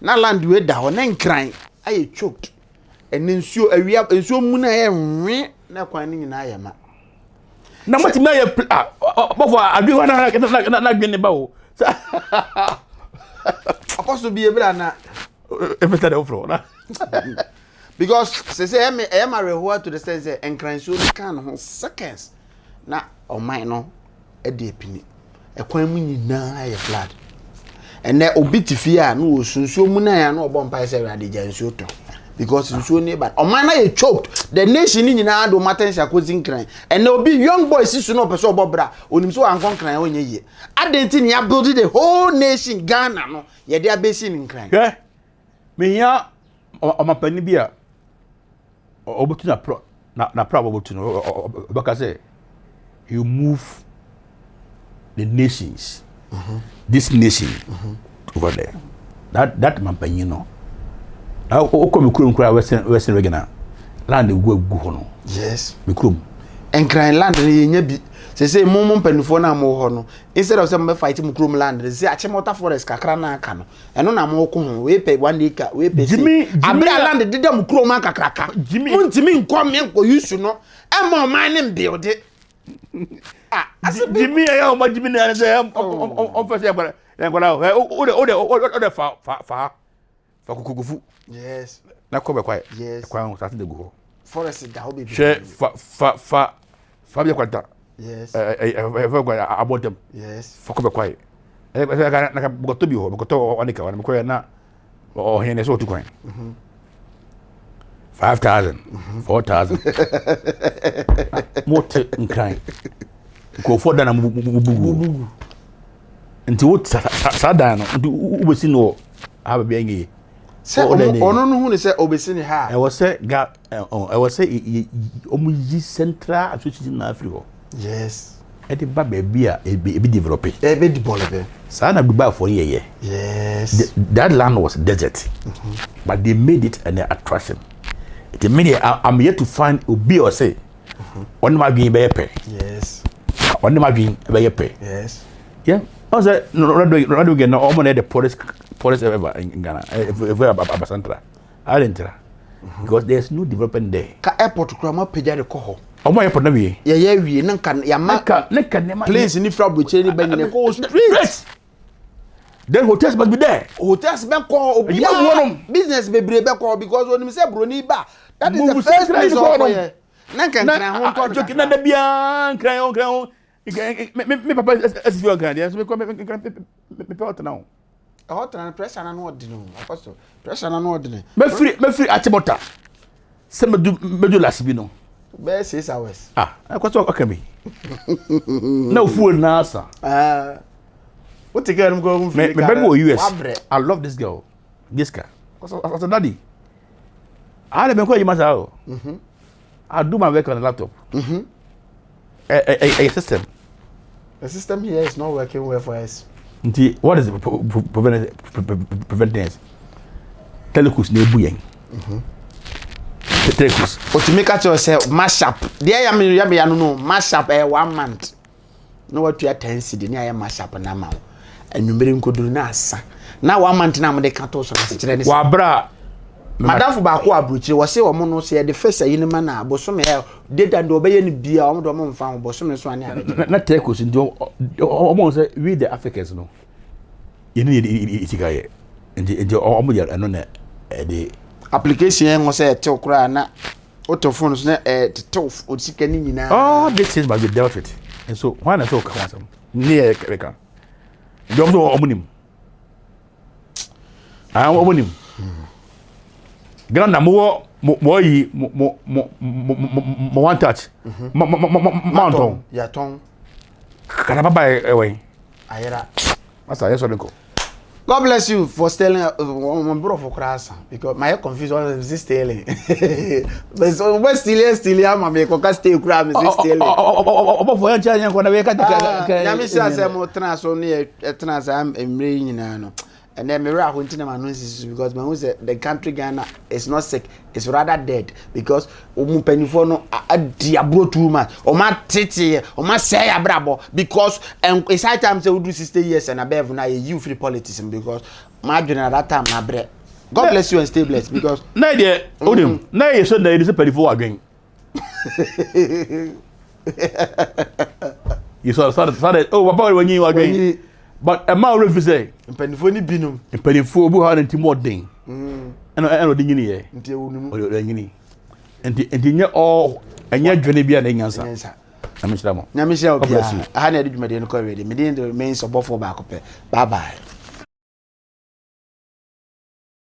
Speaker 1: na land we da ho na nkran aye choked en nsuo awia nsuo mu na ye nwe na kwan ni nyina aye ma
Speaker 2: na mati me ye bofo adwi wa na dwen ne ba wo
Speaker 1: apostle bi e bra na
Speaker 2: everything dey flow na
Speaker 1: because say am rehoa to the sense enkran so kan ho seconds na o man no e de epini e kwan mu nyina aye flood ene obi tifia na osunsuo mu na ya na obon pai say rade jansuo to because nsuo ni ba o man na ye choked the nation ni nyina do matensia kozi nkran ene obi young boy sisu no person obobra onim so ankon kran onye ye adenti ni ya build the whole nation Ghana no ye de abesi ni nkran
Speaker 2: me ya o mapani bia obutu na pro obutu no baka say you move the nations this nation over there that mapani no o ko mi kurom kura western region land gu ho no
Speaker 1: yes
Speaker 2: mi kurom
Speaker 1: enkran land ye nya bi say mum panifo na mo ho no instead of say me fight mu kurom land say achemota forest kakra na aka no eno na mo ko ho we pay 1 acre we pay abira land de dem kurom kakra ka untimi nkom me nko use no e mo man ne build
Speaker 2: Jimmy ya o ma Jimmy na say on first ya kwala o fa kukufu
Speaker 1: yes
Speaker 2: na ko be kwa
Speaker 1: yes
Speaker 2: kwa on start de go
Speaker 1: forest da ho be
Speaker 2: she fa bia kwanta
Speaker 1: yes
Speaker 2: kwa abotem
Speaker 1: yes
Speaker 2: fa ko be kwa na ka boto bi ho boto onika wana ko na o hene so tu kwa 5,000 4,000 mote nkran ko foda na bubu nti wo sada no nti ubesi no aba bia ngi
Speaker 1: se ono no hu ne se obesi ni ha
Speaker 2: e wo se ga e wo se omu yi central association na Africa
Speaker 1: yes
Speaker 2: e di ba bia e be develop
Speaker 1: e be develop
Speaker 2: sana Dubai for ye
Speaker 1: yes
Speaker 2: that land was desert but they made it an attraction. The media I'm yet to find obi or say one my being be pay
Speaker 1: yes
Speaker 2: one my being be pay
Speaker 1: yes
Speaker 2: yeah I say no get no almost the police ever in Ghana if Abasantra I didn't because there's no development there
Speaker 1: ka airport kura ma peja de ko ho
Speaker 2: omo airport na wie
Speaker 1: ya wie na kan ya ma place ni fra boche ni banyine ko street
Speaker 2: then hotels must be there
Speaker 1: hotels be ko obi business be bre be ko because onim say broni ba that is the first place of here na kan kran ho to
Speaker 2: na da bia kran Me papa as you can, so me put now.
Speaker 1: A hot and pressure and what dinner. Apostle. Pressure and what dinner.
Speaker 2: Me free at bota. Some do last bino.
Speaker 1: Best 6 hours.
Speaker 2: Ah, I quite okay me. No fool nasa.
Speaker 1: What the girl go
Speaker 2: Me go US. I love this girl. This guy. What's a daddy? I don't know you must have. I do my work on the laptop. A system.
Speaker 1: The system here is not working well for us.
Speaker 2: What is preventing us? Telecus ne buying. Telecus.
Speaker 1: But to make at yourself mash up. There I no mash up 1 month. No what you are 10 cedi near mash up na ma. And you bring go do na asa. Now 1 month na mo de kan to so na se
Speaker 2: Wa bra.
Speaker 1: Madam for baako abruchi wo se omo no se de face ayi ma na boso me data do obeye ni bia omo do omo mfa boso me so ane
Speaker 2: na Telecus ndio omo say we the Africans no. Yini itikaye. Ndio omo ya no na de
Speaker 1: application en say te okura na auto phone so na te osika ni nyina
Speaker 2: oh this is must be dealt with and so why na so ka some near America ndio omo nim omo nim Granda mo yi mo one touch mountain
Speaker 1: ya ton
Speaker 2: kana baba ewe
Speaker 1: ayera
Speaker 2: masa yeso nko
Speaker 1: God bless you for stealing my bro for class because my confused what is stealing but so what stealing am me ko ka stay kura me stealing
Speaker 2: obo fo yan chan ko na we ka
Speaker 1: ya me say say mo trans so ne trans am emre nyina no and then me ra hunting am announces because man who say the country Ghana is not sick, it's rather dead because omu penifo no diablo too much o ma tete o ma say abrabo because it's high time say we do 60 years and above now you free politics because my at that time na bre God bless you and stay blessed because
Speaker 2: na dey odem na ye so na say penifo again you saw oh papa when you again but a man refuse say
Speaker 1: mpanifo ni binum
Speaker 2: mpanifo obu ha nti modern eno de nyini ye
Speaker 1: nti ewunu
Speaker 2: o nyini enti nye all anya dwene bia na nyansa na me shira mo
Speaker 1: nyame shira obi ha na de dwumade no ko ready me dey main so bofo ba ko pe bye bye